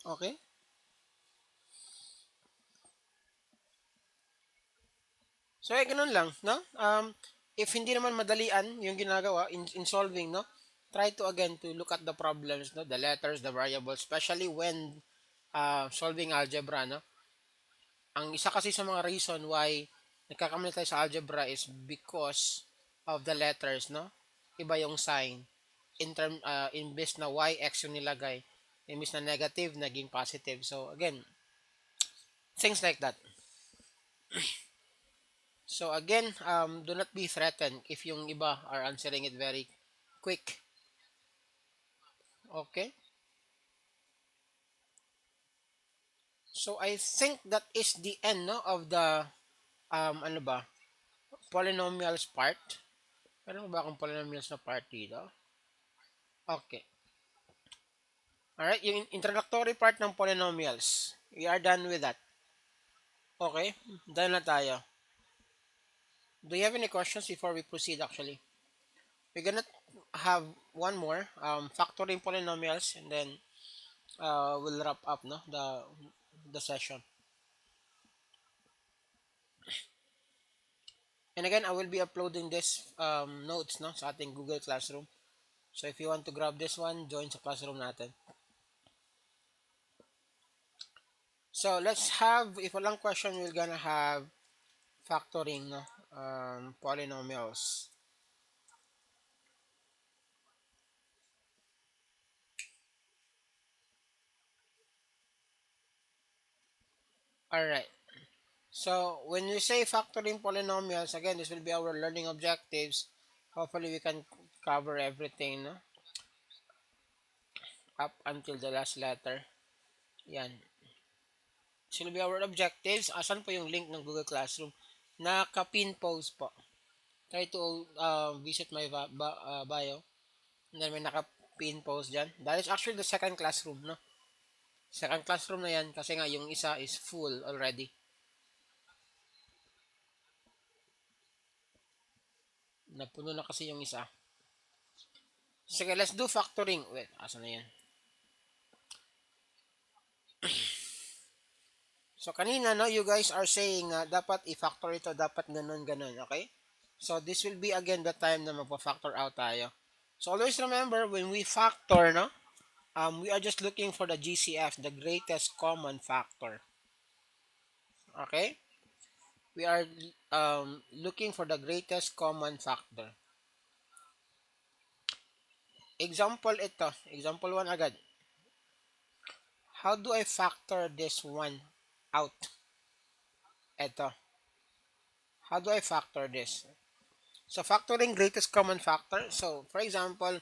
Okay? So, ganun lang, no? If hindi naman madalian yung ginagawa in solving, no? Try to again to look at the problems, no? The letters, the variables, especially when solving algebra, no? Ang isa kasi sa mga reason why nagkakamali tayo sa algebra is because of the letters, no? Iba yung sign. Imbes na y, x yung nilagay. Imbes na negative, naging positive. So, again, things like that. So again, do not be threatened if yung iba are answering it very quick. Okay? So I think that is the end, no, of the ano ba, polynomials part. Meron ba akong polynomials na part dito? Okay. Alright, yung introductory part ng polynomials. We are done with that. Okay, done na tayo. Do you have any questions before we proceed actually? We're gonna have one more, factoring polynomials, and then we'll wrap up, no, the session. And again, I will be uploading this notes, no, sa ating Google Classroom. So if you want to grab this one, join sa classroom natin. So let's have, if walang question, we're gonna have factoring, no, polynomials. Alright. So when we say factoring polynomials, again, this will be our learning objectives. Hopefully we can cover everything, no, up until the last letter. Yan. This will be our objectives. Asan po yung link ng Google Classroom? Naka-pin post po. Try to visit my bio. And then may naka-pin post dyan. That is actually the second classroom, no? Second classroom na yan kasi nga yung isa is full already. Napuno na kasi yung isa. Sige, let's do factoring. Wait, asan na yan? So, kanina, no, you guys are saying dapat i-factor ito, dapat ganun, okay? So, this will be again the time na magpa-factor out tayo. So, always remember, when we factor, no, we are just looking for the GCF, the greatest common factor. Okay? We are looking for the greatest common factor. Example ito. Example 1 agad. How do I factor this one out? Ito. How do I factor this? So, factoring greatest common factor. So, for example,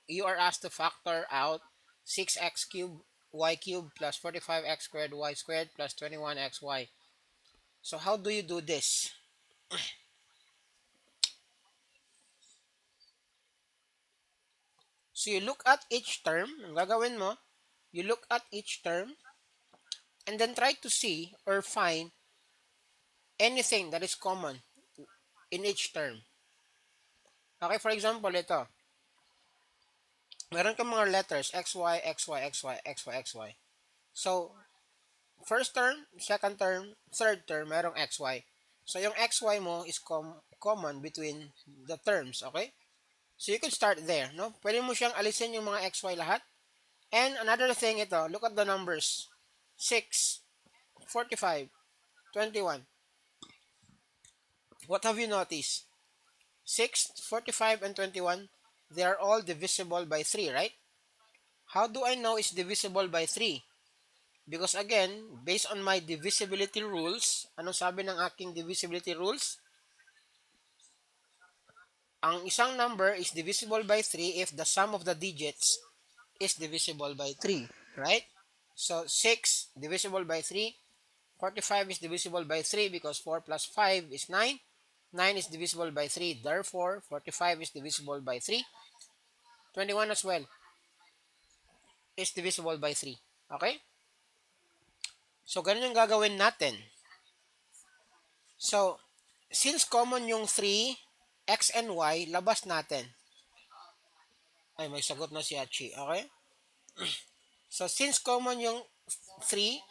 you are asked to factor out 6x cubed y cubed plus 45x squared y squared plus 21xy. So, how do you do this? So you look at each term, ang gagawin mo, you look at each term, and then try to see or find anything that is common in each term. Okay, for example, ito. Meron kang mga letters, x, y, x, y, x, y, x, y, x, y. So, first term, second term, third term, merong x, y. So, yung x, y mo is common between the terms, okay? So, you could start there, no? Pwede mo siyang alisin yung mga x, y lahat. And another thing ito, look at the numbers. 6, 45, 21. What have you noticed? 6, 45, and 21, they are all divisible by 3, right? How do I know it's divisible by 3? Because again, based on my divisibility rules, anong sabi ng aking divisibility rules? Ang isang number is divisible by 3 if the sum of the digits is divisible by 3, right? So 6 divisible by 3, 45 is divisible by 3 because 4 plus 5 is 9. 9 is divisible by 3, therefore 45 is divisible by 3. 21 as well is divisible by 3. Okay? So ganun yung gagawin natin. So, since common yung 3, x and y, labas natin. Ay, may sagot na si Achi. Okay? So, since common yung 3,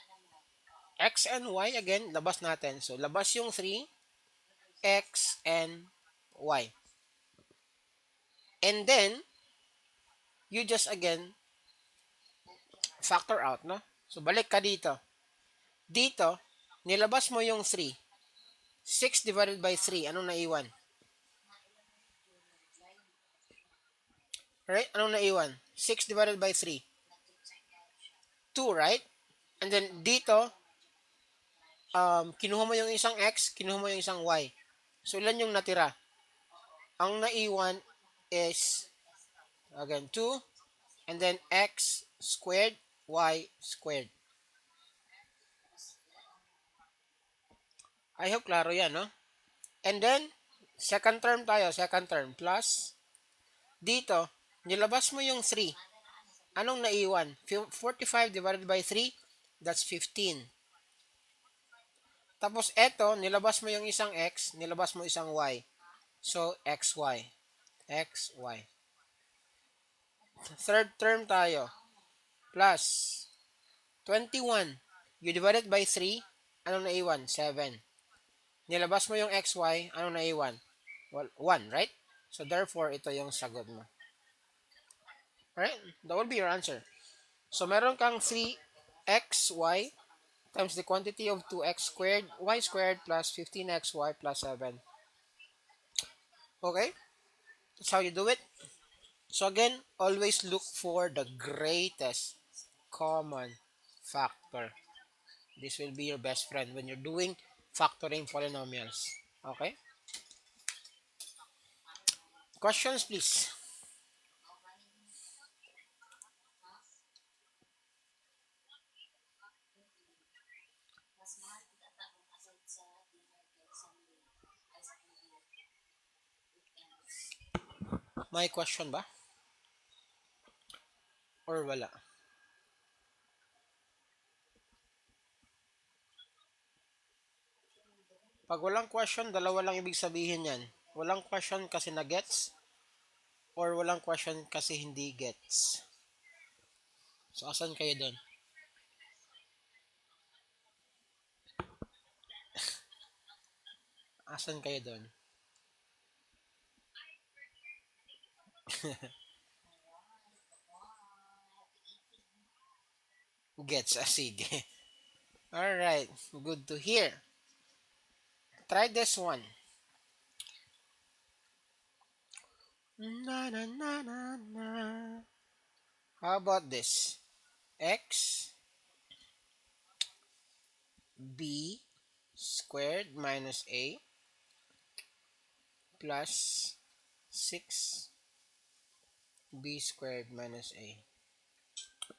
x and y, again, labas natin. So, labas yung 3, x and y. And then, you just again, factor out, no? So, balik ka dito. Dito, nilabas mo yung 3. 6 divided by 3, anong naiwan? Right? Anong naiwan? 6 divided by 3. 2, right? And then, dito, kinuha mo yung isang x, kinuha mo yung isang y. So, ilan yung natira? Ang naiwan is, again, 2, and then x squared, y squared. I hope klaro yan, no? And then, second term tayo, second term, plus, dito, nilabas mo yung 3. Anong naiwan? 45 divided by 3, that's 15. Tapos, eto, nilabas mo yung isang x, nilabas mo isang y. So, xy. xy. Third term tayo, plus 21. You divide it by 3, anong naiwan? 7. Nilabas mo yung xy, anong naiwan? Well, 1, right? So, therefore, ito yung sagot mo. Alright? That will be your answer. So, meron kang 3xy times the quantity of 2x squared, y squared plus 15xy plus 7. Okay? That's how you do it. So, again, always look for the greatest common factor. This will be your best friend when you're doing factoring polynomials. Okay? Questions, please. May question ba? Or wala? Pag walang question, dalawa lang ibig sabihin yan. Walang question kasi na gets or walang question kasi hindi gets. So, asan kayo doon? Asan kayo doon? Gets, sige. Alright, good to hear. Try this one. Na, na, na, na, na. How about this? X b squared minus a plus 6 b squared minus a.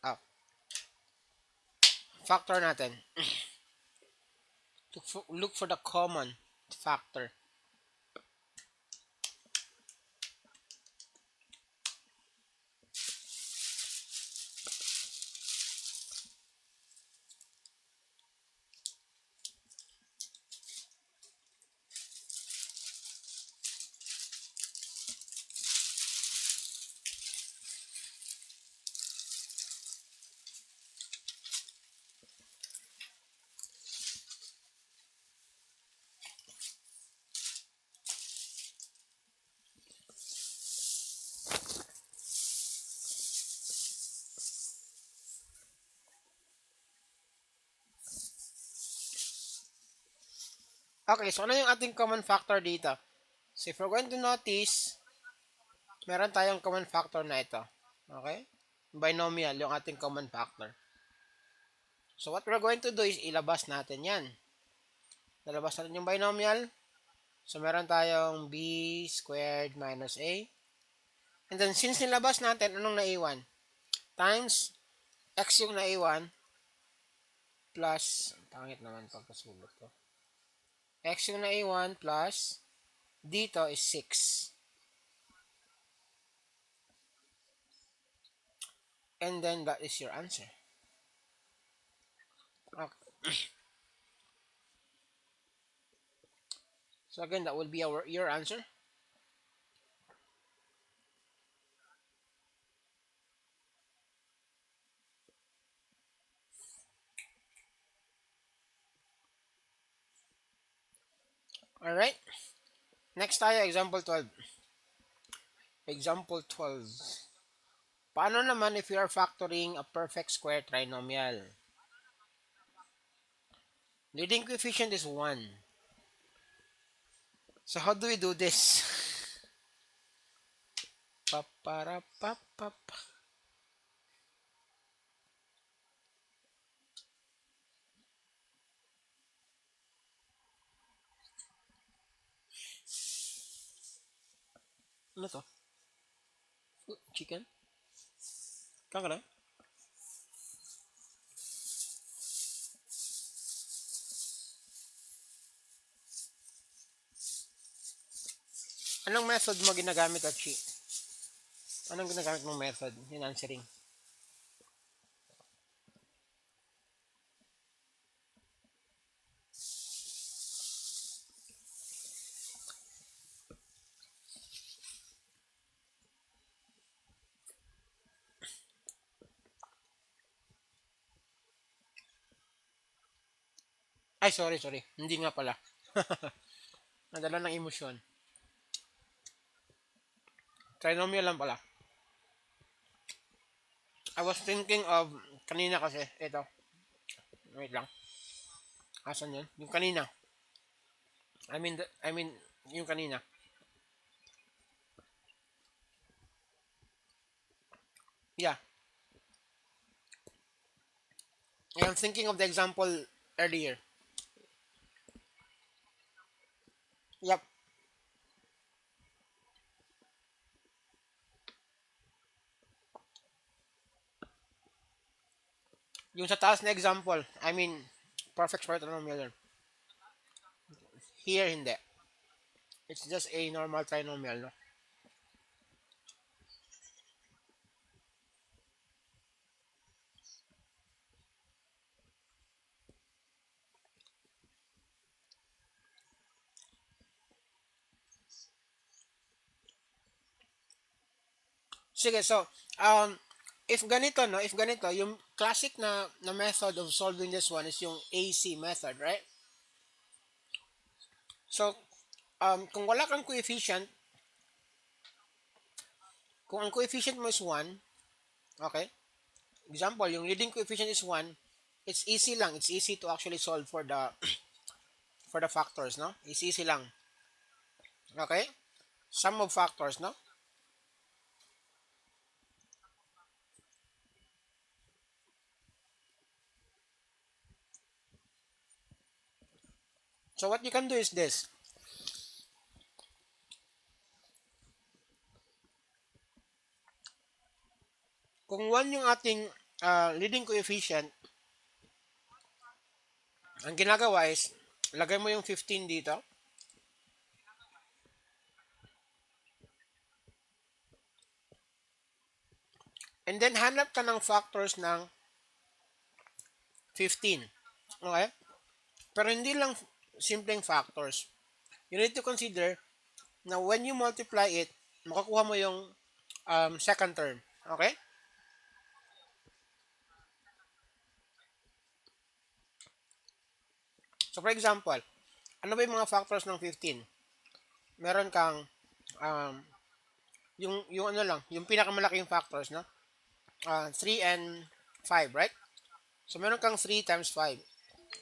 Ah, factor natin. Look for the common factor. Okay, so ano yung ating common factor dito? So if we're going to notice, meron tayong common factor na ito. Okay? Binomial, yung ating common factor. So what we're going to do is ilabas natin yan. Nalabas natin yung binomial. So meron tayong b squared minus a. And then since nilabas natin, anong naiwan? Times x yung naiwan plus, pangit naman pagkasulat ko. X yung naiwan plus dito is 6. And then that is your answer. Okay. So again, that will be your answer. Alright. Next tayo, example 12. Example 12. Paano naman if you are factoring a perfect square trinomial? Leading coefficient is 1. So how do we do this? Paparapapap. Ano to? Chicken? Kaka lang? Anong method mo ginagamit at chi? Anong ginagamit mong method in answering? Ay, sorry. Hindi nga pala. Nadala ng emosyon. Trinomial lang pala. I was thinking of, kanina kasi, ito. Wait lang. Asan yun? Yung kanina. I mean, yung kanina. Yeah. I'm thinking of the example earlier. Yep. Yung sa taas na example, I mean, perfect square trinomial yun. Here, hindi. It's just a normal trinomial, no? Sige, so, if ganito, yung classic na method of solving this one is yung AC method, right? So, kung wala kang coefficient, kung ang coefficient mo is 1, okay? Example, yung leading coefficient is 1, it's easy lang. It's easy to actually solve for the for the factors, no? It's easy lang. Okay? Sum of factors, no? So what you can do is this. Kung 1 yung ating leading coefficient, ang ginagawa is, lagay mo yung 15 dito. And then, hanap ka ng factors ng 15. Okay? Pero hindi lang simpleng factors. You need to consider na when you multiply it, makakuha mo yung second term. Okay? So, for example, ano ba yung mga factors ng 15? Meron kang um, yung ano lang, yung pinakamalaking factors, no? 3 and 5, right? So, meron kang 3 times 5.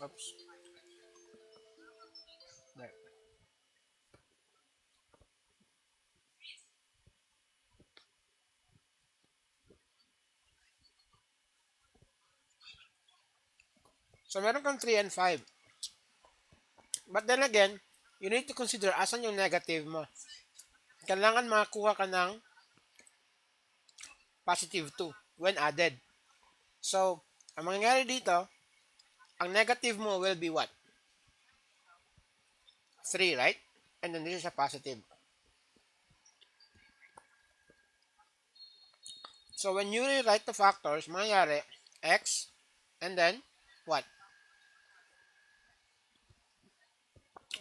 Oops. So, meron kang 3 and 5. But then again, you need to consider asan yung negative mo. Kailangan makakuha ka ng positive 2 when added. So, ang mangyayari dito, ang negative mo will be what? 3, right? And then this is a positive. So, when you rewrite the factors, mangyayari, x, and then, what?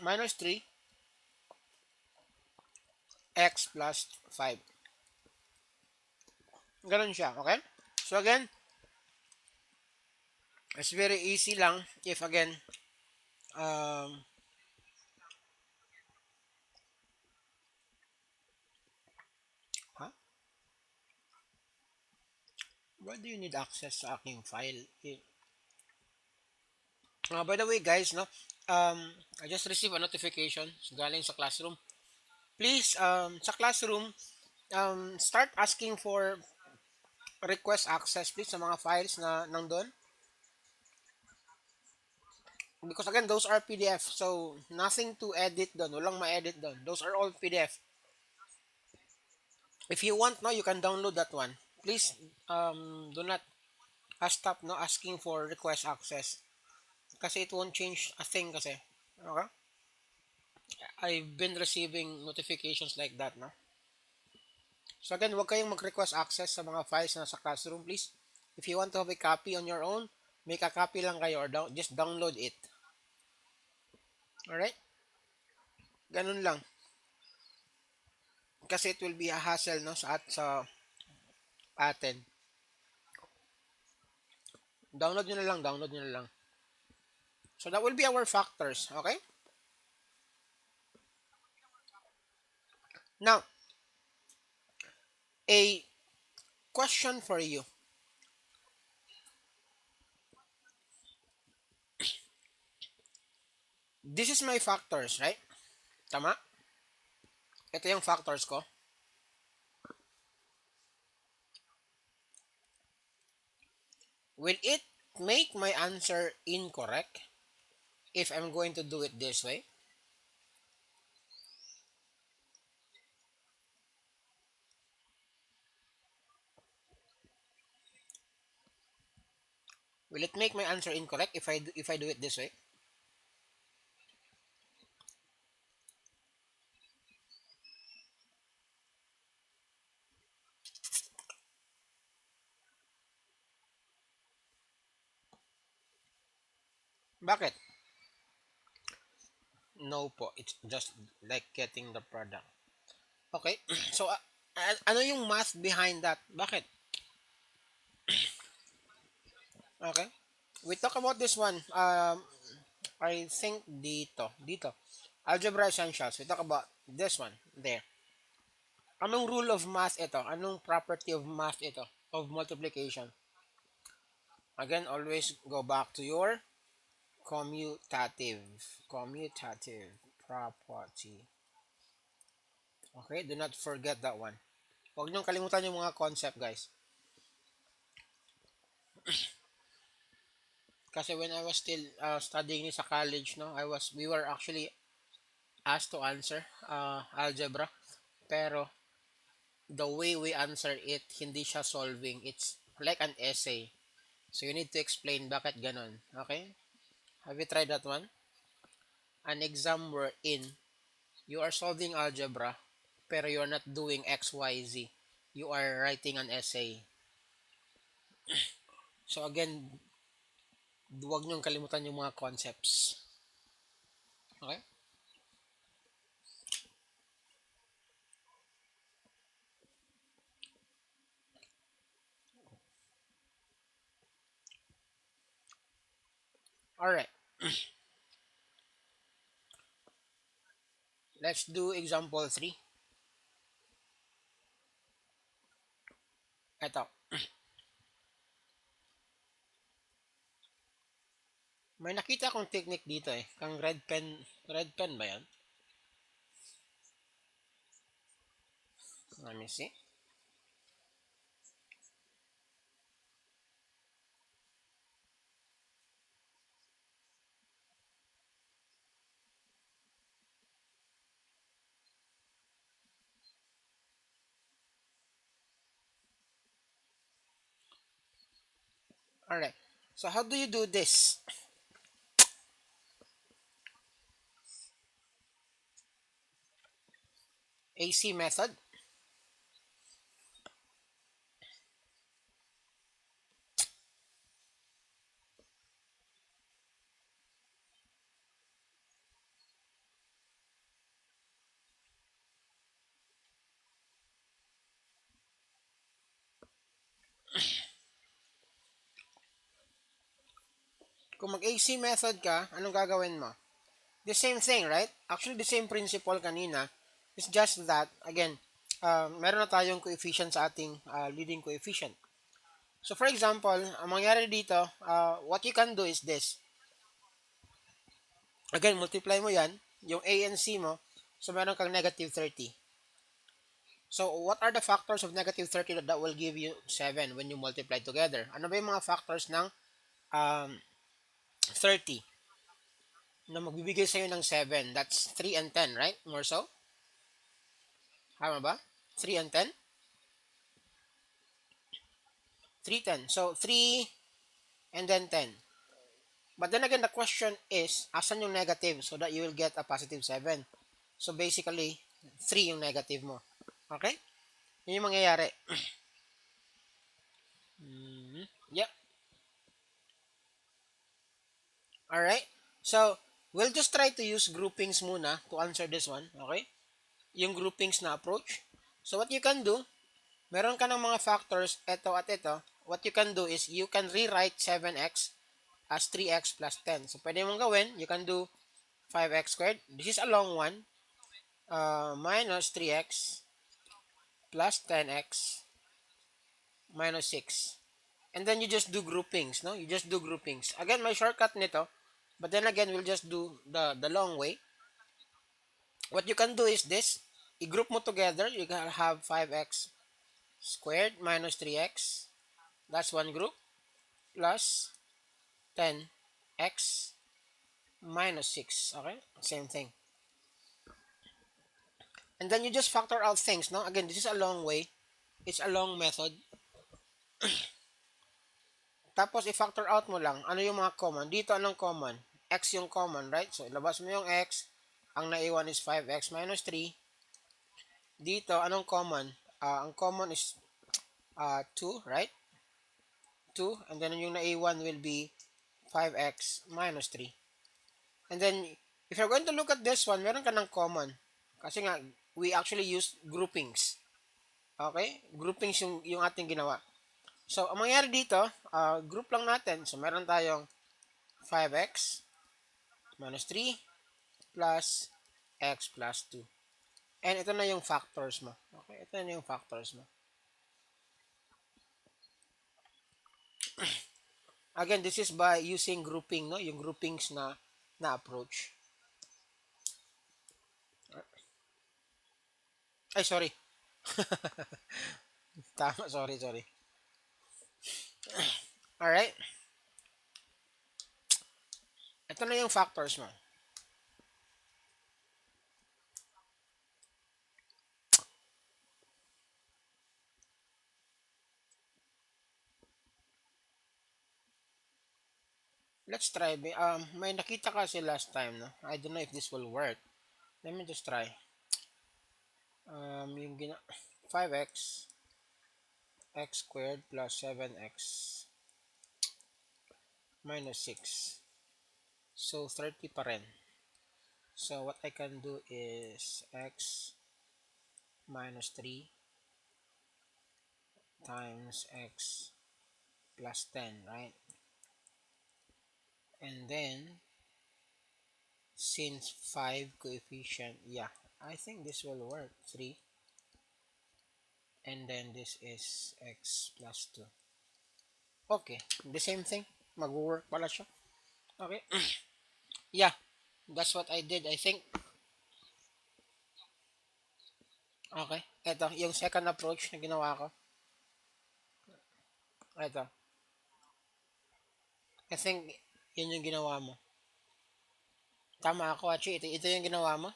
Minus 3, x plus 5. Ganun siya, okay? So, again, it's very easy lang if, again, um, huh? Why do you need access sa aking file? By the way, guys, no, I just received a notification galing sa classroom. Please, sa classroom, start asking for request access please sa mga files na nandun. Because again, those are PDF. So, nothing to edit doon. Walang ma-edit doon. Those are all PDF. If you want, no, you can download that one. Please, do not stop no asking for request access. Kasi it won't change a thing kasi. Okay? I've been receiving notifications like that, no? So again, huwag kayong mag-request access sa mga files na sa classroom, please. If you want to have a copy on your own, make a copy lang kayo or just download it. Alright? Ganun lang. Kasi it will be a hassle no sa atin. Download nyo na lang. So that will be our factors, okay? Now, a question for you. This is my factors, right? Tama? Ito yung factors ko. Will it make my answer incorrect if I'm going to do it this way? Will it make my answer incorrect if I do it this way? Bakit? No po. It's just like getting the product. Okay. So, ano yung math behind that? Bakit? Okay. We talk about this one. I think dito. Algebra Essentials. We talk about this one. There. Anong rule of math ito? Anong property of math ito? Of multiplication? Again, always go back to your commutative. Commutative property. Okay? Do not forget that one. Huwag niyong kalimutan yung mga concept, guys. Kasi when I was still studying sa college, no, we were actually asked to answer algebra. Pero the way we answer it, hindi siya solving. It's like an essay. So you need to explain bakit ganon. Okay? Have you tried that one? An exam wherein you are solving algebra pero you're not doing XYZ. You are writing an essay. So again, huwag niyong kalimutan yung mga concepts. Okay? Alright. Let's do example 3. Ito. May nakita akong technique dito eh. Kang red pen ba yan? Let me see. Alright. So how do you do this? AC method. Kung mag-AC method ka, anong gagawin mo? The same thing, right? Actually, the same principle kanina. It's just that, again, meron na tayong coefficient sa ating leading coefficient. So, for example, ang mangyari dito, what you can do is this. Again, multiply mo yan, yung A and C mo, so meron kang negative 30. So, what are the factors of negative 30 that will give you 7 when you multiply together? Ano ba yung mga factors ng 30 na magbibigay sa'yo ng 7? That's 3 and 10, right? More so? Tama ba? 3 and 10? 3, 10. So, 3 and then 10. But then again, the question is, asan yung negative so that you will get a positive 7? So, basically, 3 yung negative mo. Okay? Yun yung mangyayari. Yep. Alright? So, we'll just try to use groupings muna to answer this one. Okay? Yung groupings na approach. So, what you can do, meron ka ng mga factors, ito at ito. What you can do is, you can rewrite 7x as 3x plus 10. So, pwede mong gawin, you can do 5x squared. This is a long one. Minus 3x plus 10x minus 6. And then you just do groupings, no? You just do groupings. Again, may shortcut nito. But then again, we'll just do the long way. What you can do is this. I-group mo together. You can have 5x squared minus 3x. That's one group. Plus 10x minus 6. Okay? Same thing. And then you just factor out things, no? Again, this is a long way. It's a long method. Tapos, i-factor out mo lang. Ano yung mga common? Dito, anong common? X yung common, right? So, ilabas mo yung x. Ang naiwan is 5x minus 3. Dito, anong common? Ang common is 2, right? 2. And then, yung naiwan will be 5x minus 3. And then, if you're going to look at this one, meron ka ng common. Kasi nga, we actually use groupings. Okay? Groupings yung ating ginawa. So, ang mangyari dito, group lang natin. So, meron tayong 5x minus 3 plus x plus 2. And ito na yung factors mo. Okay, ito na yung factors mo. Again, this is by using grouping, no? Yung groupings na approach. Ay, sorry. Tama, sorry. Alright. Ito na yung factors mo. Let's try. May nakita kasi last time, no? I don't know if this will work. Let me just try. Yung 5x x squared plus 7x minus 6. So, 30 pa rin. So, what I can do is x minus 3 times x plus 10, right? And then, since 5 coefficient, yeah, I think this will work. 3. And then this is x plus 2. Okay, the same thing. Mag-work pala siya. Okay. Yeah, that's what I did, I think. Okay, eto, yung second approach na ginawa ko. Eto. I think, yun yung ginawa mo. Tama ako, actually. Ito yung ginawa mo.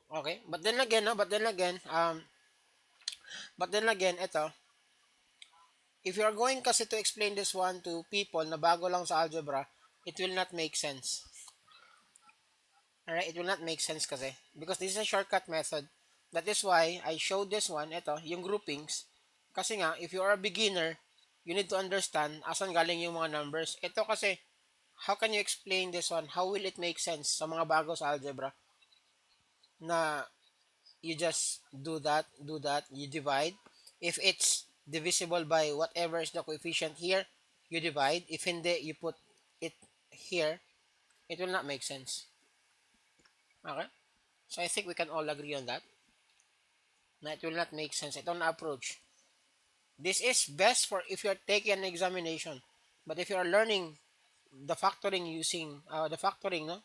Okay, but then again, no? But then again, ito, if you are going kasi to explain this one to people na bago lang sa algebra, it will not make sense. Alright, it will not make sense kasi. Because this is a shortcut method. That is why I showed this one, ito, yung groupings. Kasi nga, if you are a beginner, you need to understand asan galing yung mga numbers. Ito kasi, how can you explain this one? How will it make sense sa mga bago sa algebra? Na you just do that, you divide. If it's divisible by whatever is the coefficient here, you divide. If hindi, you put it here, it will not make sense. Okay? So I think we can all agree on that. Na it will not make sense. Ito na approach. This is best for if you are taking an examination. But if you are learning the factoring using the factoring, no?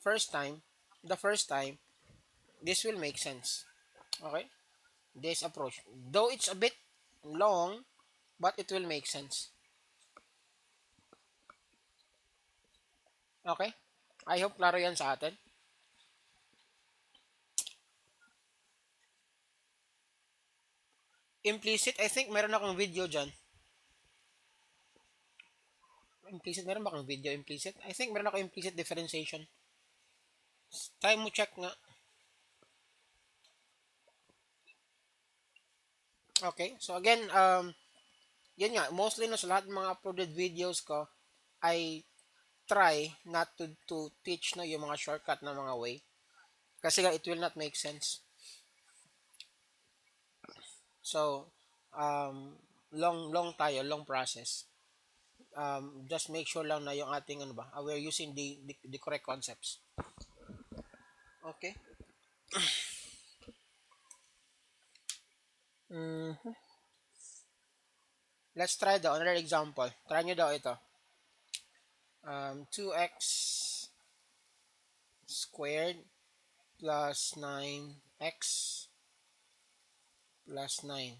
First time, the first time, this will make sense. Okay? This approach. Though it's a bit long, but it will make sense. Okay? I hope klaro yan sa atin. Implicit, I think meron akong video dyan. Implicit, meron ba akong video implicit? I think meron ako implicit differentiation. Try mo check nga. Okay, so again, yun nga, mostly no, sa lahat ng mga uploaded videos ko, I try not to teach no, yung mga shortcut na mga way. Kasi nga, it will not make sense. So, long process. Just make sure lang na yung ating ano ba, we're using the correct concepts. Okay. Let's try daw another example. Try nyo daw ito. 2x squared plus 9x plus 9.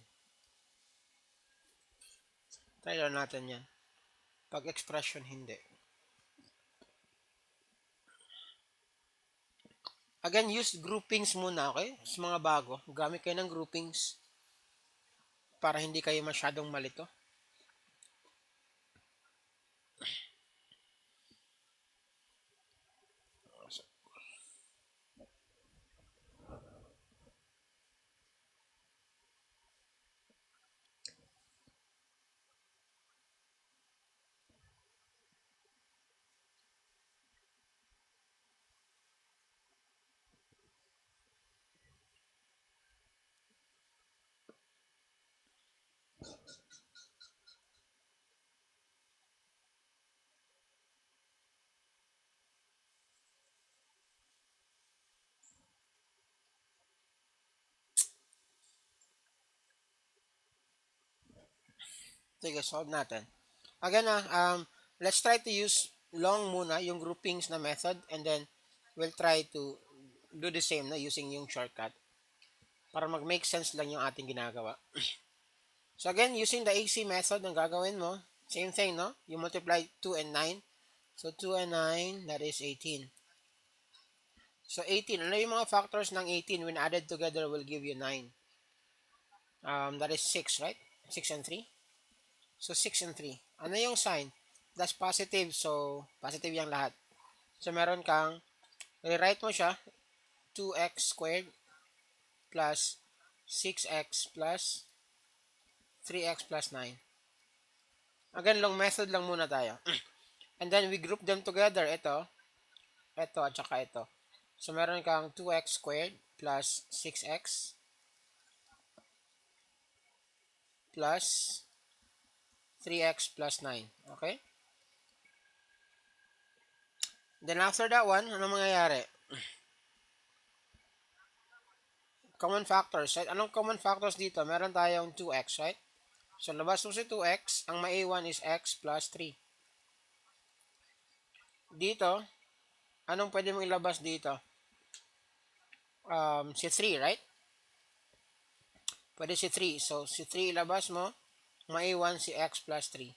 Try daw natin yan. Pag expression hindi. Again, use groupings muna, okay? Sa mga bago, gamit kayo ng groupings para hindi kayo masyadong malito. Sige, solve natin. Again, let's try to use long muna, yung groupings na method, and then we'll try to do the same na using yung shortcut para mag-make sense lang yung ating ginagawa. So again, using the AC method, ang gagawin mo, same thing, no? You multiply 2 and 9. So 2 and 9, that is 18. So 18, ano yung mga factors ng 18 when added together will give you 9? That is 6, right? 6 and 3. So 6 and 3. Ano yung sign? That's positive, so positive yung lahat. So meron kang, rewrite mo siya, 2x squared plus 6x plus 3x plus 9. Again, long method lang muna tayo. And then we group them together. Ito, at saka ito. So meron kang 2x squared plus 6x plus 3x plus 9. Okay? Then after that one, ano mangyayari? Common factors, right? Anong common factors dito? Meron tayong 2x, right? So labas mo si 2x, ang maiwan is x plus 3. Dito, anong pwede mong ilabas dito? Si 3, right? Pwede si 3. So, si 3 ilabas mo, maiwan si x plus 3.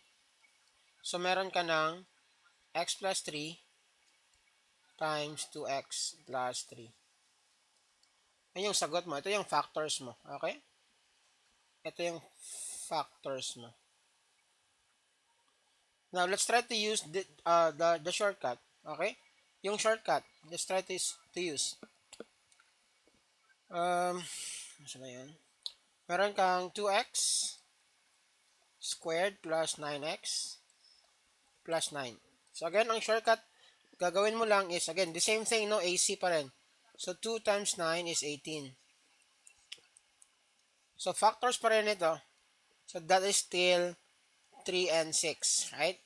So, meron ka ng x plus 3 times 2x plus 3. Yan yung sagot mo. Ito yung factors mo. Okay? Ito yung factors mo. Now, let's try to use the shortcut. Okay? Yung shortcut, let's try to use. Ano ba yun? Meron kang 2x squared plus 9x plus 9. So, again, ang shortcut, gagawin mo lang is, again, the same thing, no? AC pa rin. So, 2 times 9 is 18. So, factors pa rin ito. So, that is still 3 and 6, right?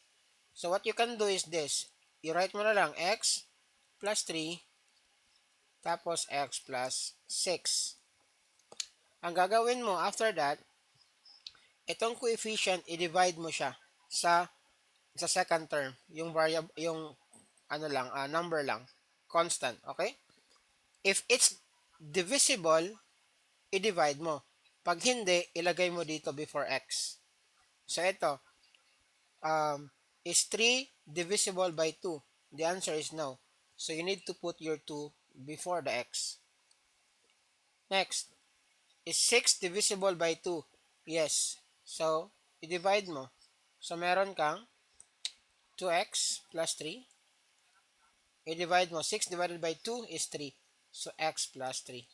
So, what you can do is this. I-write mo na lang x plus 3 tapos x plus 6. Ang gagawin mo after that, itong coefficient, i-divide mo siya sa second term. Yung variable, yung ano lang, number lang. Constant, okay? If it's divisible, i-divide mo. Pag hindi, ilagay mo dito before x. So, ito, is 3 divisible by 2? The answer is no. So, you need to put your 2 before the x. Next, is 6 divisible by 2? Yes. So, i-divide mo. So, meron kang 2x plus 3. I-divide mo. 6 divided by 2 is 3. So, x plus 3.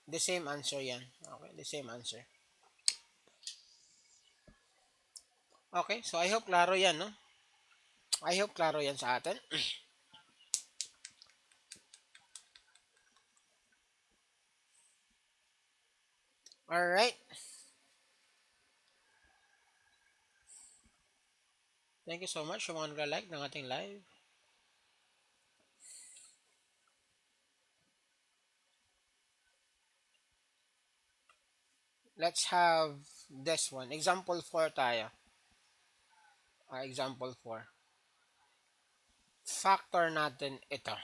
The same answer yan. Okay, the same answer. Okay, so I hope klaro yan, no? I hope klaro yan sa atin. Alright. Thank you so much sa mga nagla-like ng ating live. Let's have this one. Example 4 tayo. Example 4. Factor natin ito.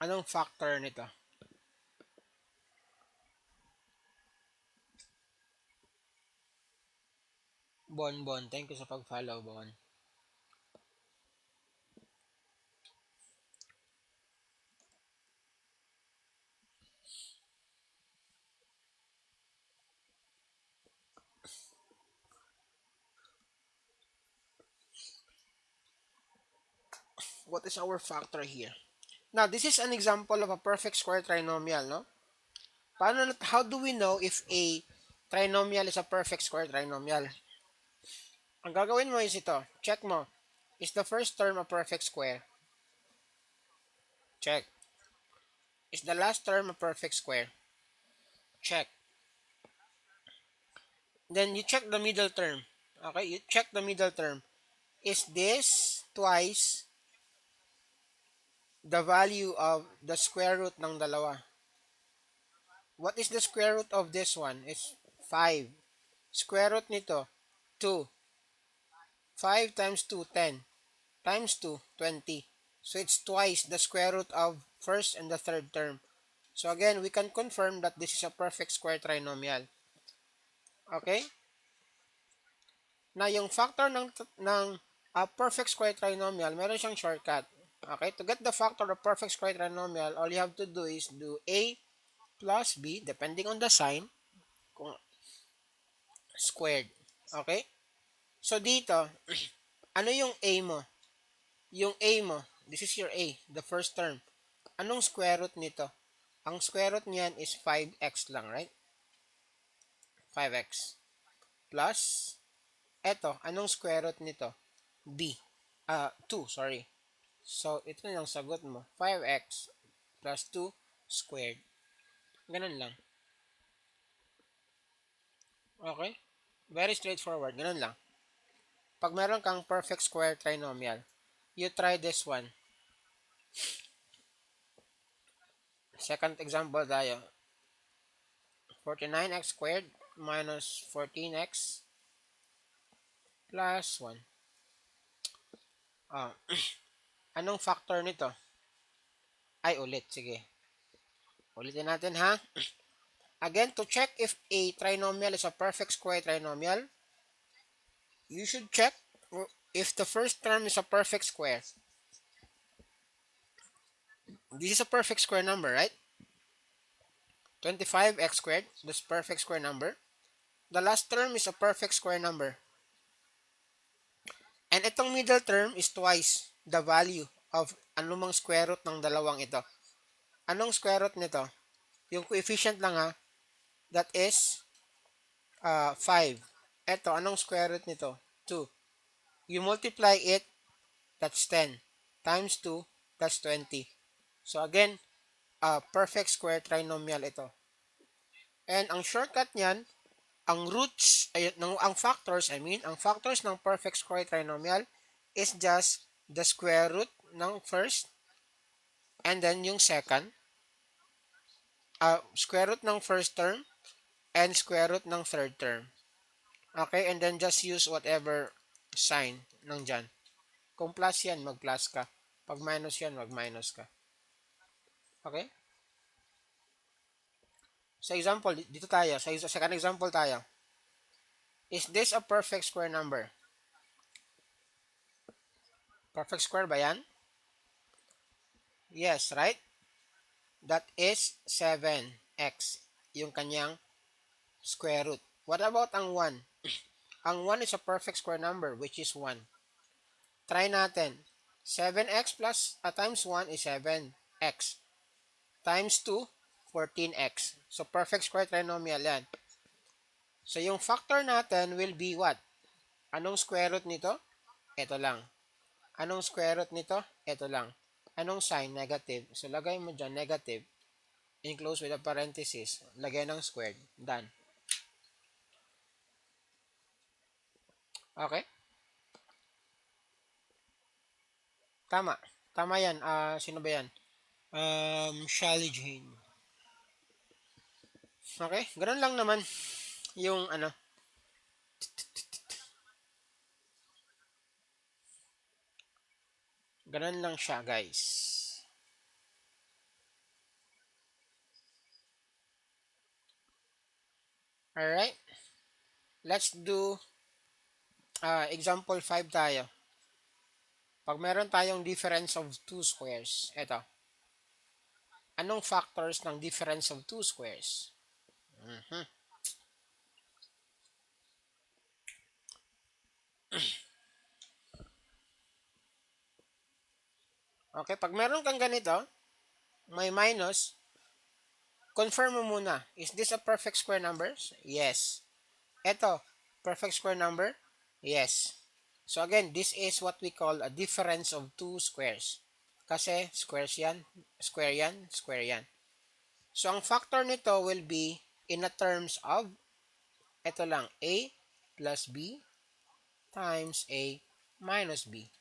Anong factor nito? Bon. Thank you sa pag-follow, Bon. What is our factor here? Now, this is an example of a perfect square trinomial, no? How do we know if a trinomial is a perfect square trinomial? Ang gagawin mo is ito. Check mo. Is the first term a perfect square? Check. Is the last term a perfect square? Check. Then you check the middle term. Okay, you check the middle term. Is this twice the value of the square root ng dalawa? What is the square root of this one? It's 5. Square root nito, 2. 5 times 2, 10. Times 2, 20. So it's twice the square root of first and the third term. So again, we can confirm that this is a perfect square trinomial. Okay? Na yung factor ng perfect square trinomial, meron siyang shortcut. Okay? To get the factor of perfect square trinomial, all you have to do is do a plus b, depending on the sign, kung squared. Okay? So dito, ano yung a mo? Yung a mo, this is your a, the first term. Anong square root nito? Ang square root niyan is 5x lang, right? 5x. Plus, eto, anong square root nito? b. 2, sorry. So, ito na yung sagot mo. 5x plus 2 squared. Ganun lang. Okay? Very straightforward. Ganun lang. Pag meron kang perfect square trinomial, you try this one. Second example tayo. 49x squared minus 14x plus 1. Ah, anong factor nito? Ay, ulit. Sige. Ulitin natin ha. Again, to check if a trinomial is a perfect square trinomial, you should check if the first term is a perfect square. This is a perfect square number, right? 25x squared, that's perfect square number. The last term is a perfect square number. And itong middle term is twice the value of anumang square root ng dalawang ito. Anong square root nito? Yung coefficient lang ha, that is 5. Ito, anong square root nito? 2. You multiply it, that's 10. Times 2, that's 20. So again, perfect square trinomial ito. And ang shortcut niyan, ang roots, ang factors, ang factors ng perfect square trinomial is just the square root ng first and then yung second, square root ng first term and square root ng third term. Okay, and then just use whatever sign ng dyan. Kung plus yan, mag-plus ka. Pag minus yan, mag-minus ka. Okay? Sa example, dito tayo. Sa second example tayo. Is this a perfect square number? Perfect square ba yan? Yes, right? That is 7x. Yung kanyang square root. What about ang 1? Ang 1 is a perfect square number, which is 1. Try natin. 7x plus times 1 is 7x. Times 2, 14x. So, perfect square trinomial yan. So, yung factor natin will be what? Anong square root nito? Ito lang. Anong square root nito? Ito lang. Anong sign? Negative. So, lagay mo dyan, negative. Enclose with a parenthesis. Lagay ng squared. Done. Okay? Tama. Tama yan. Sino ba yan? Shelly Jane. Okay? Ganun lang naman yung ano. Ganun lang siya, guys. Alright? Let's do example 5 tayo. Pag meron tayong difference of two squares, eto. Anong factors ng difference of two squares? Okay, pag meron kang ganito, may minus, confirm mo muna. Is this a perfect square number? Yes. Eto, perfect square number? Yes. So again, this is what we call a difference of two squares. Kasi squares yan, square yan, square yan. So ang factor nito will be in a terms of, ito lang, a plus b times a minus b.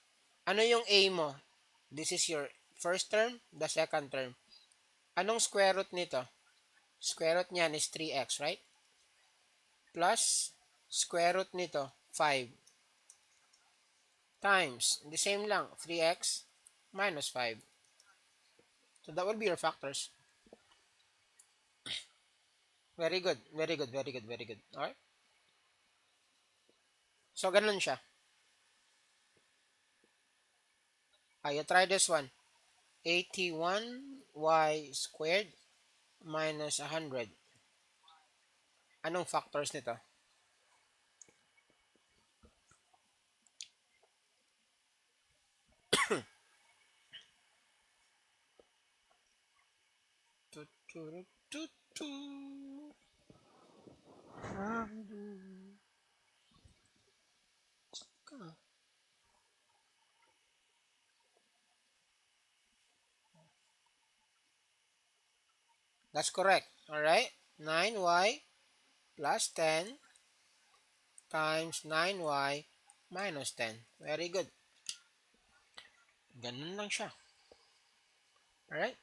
Ano yung a mo? This is your first term, the second term. Anong square root nito? Square root niyan is 3x, right? Plus, square root nito, 5. Times, the same lang, 3x minus 5. So that will be your factors. Very good, very good, very good, very good. Alright? So, ganun siya. You try this one. 81y squared minus 100. Anong factors nito? That's correct. Alright? 9y plus 10 times 9y minus 10. Very good. Ganun lang siya. Alright?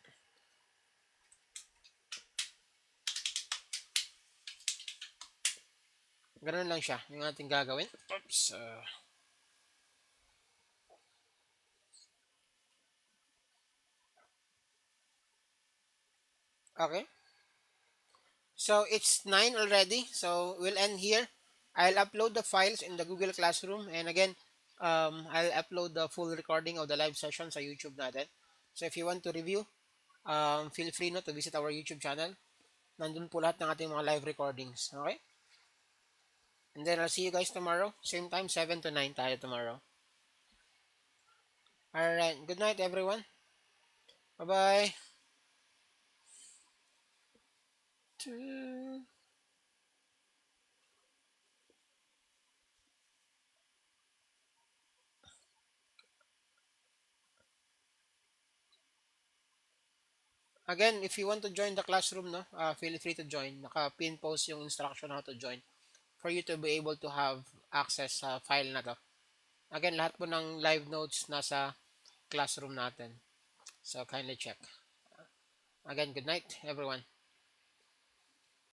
Ganun lang siya yung ating gagawin. Oops. Okay. So it's 9 already. So we'll end here. I'll upload the files in the Google Classroom. And again, I'll upload the full recording of the live session sa YouTube natin. So if you want to review, feel free no, to visit our YouTube channel. Nandun po lahat ng ating mga live recordings. Okay? And then I'll see you guys tomorrow. Same time, 7 to 9 tayo tomorrow. Alright. Good night, everyone. Bye-bye. Again, if you want to join the classroom, no, feel free to join. Naka-pin post yung instruction how to join for you to be able to have access sa file na to. Again, lahat po ng live notes nasa classroom natin. So, kindly check. Again, good night, everyone.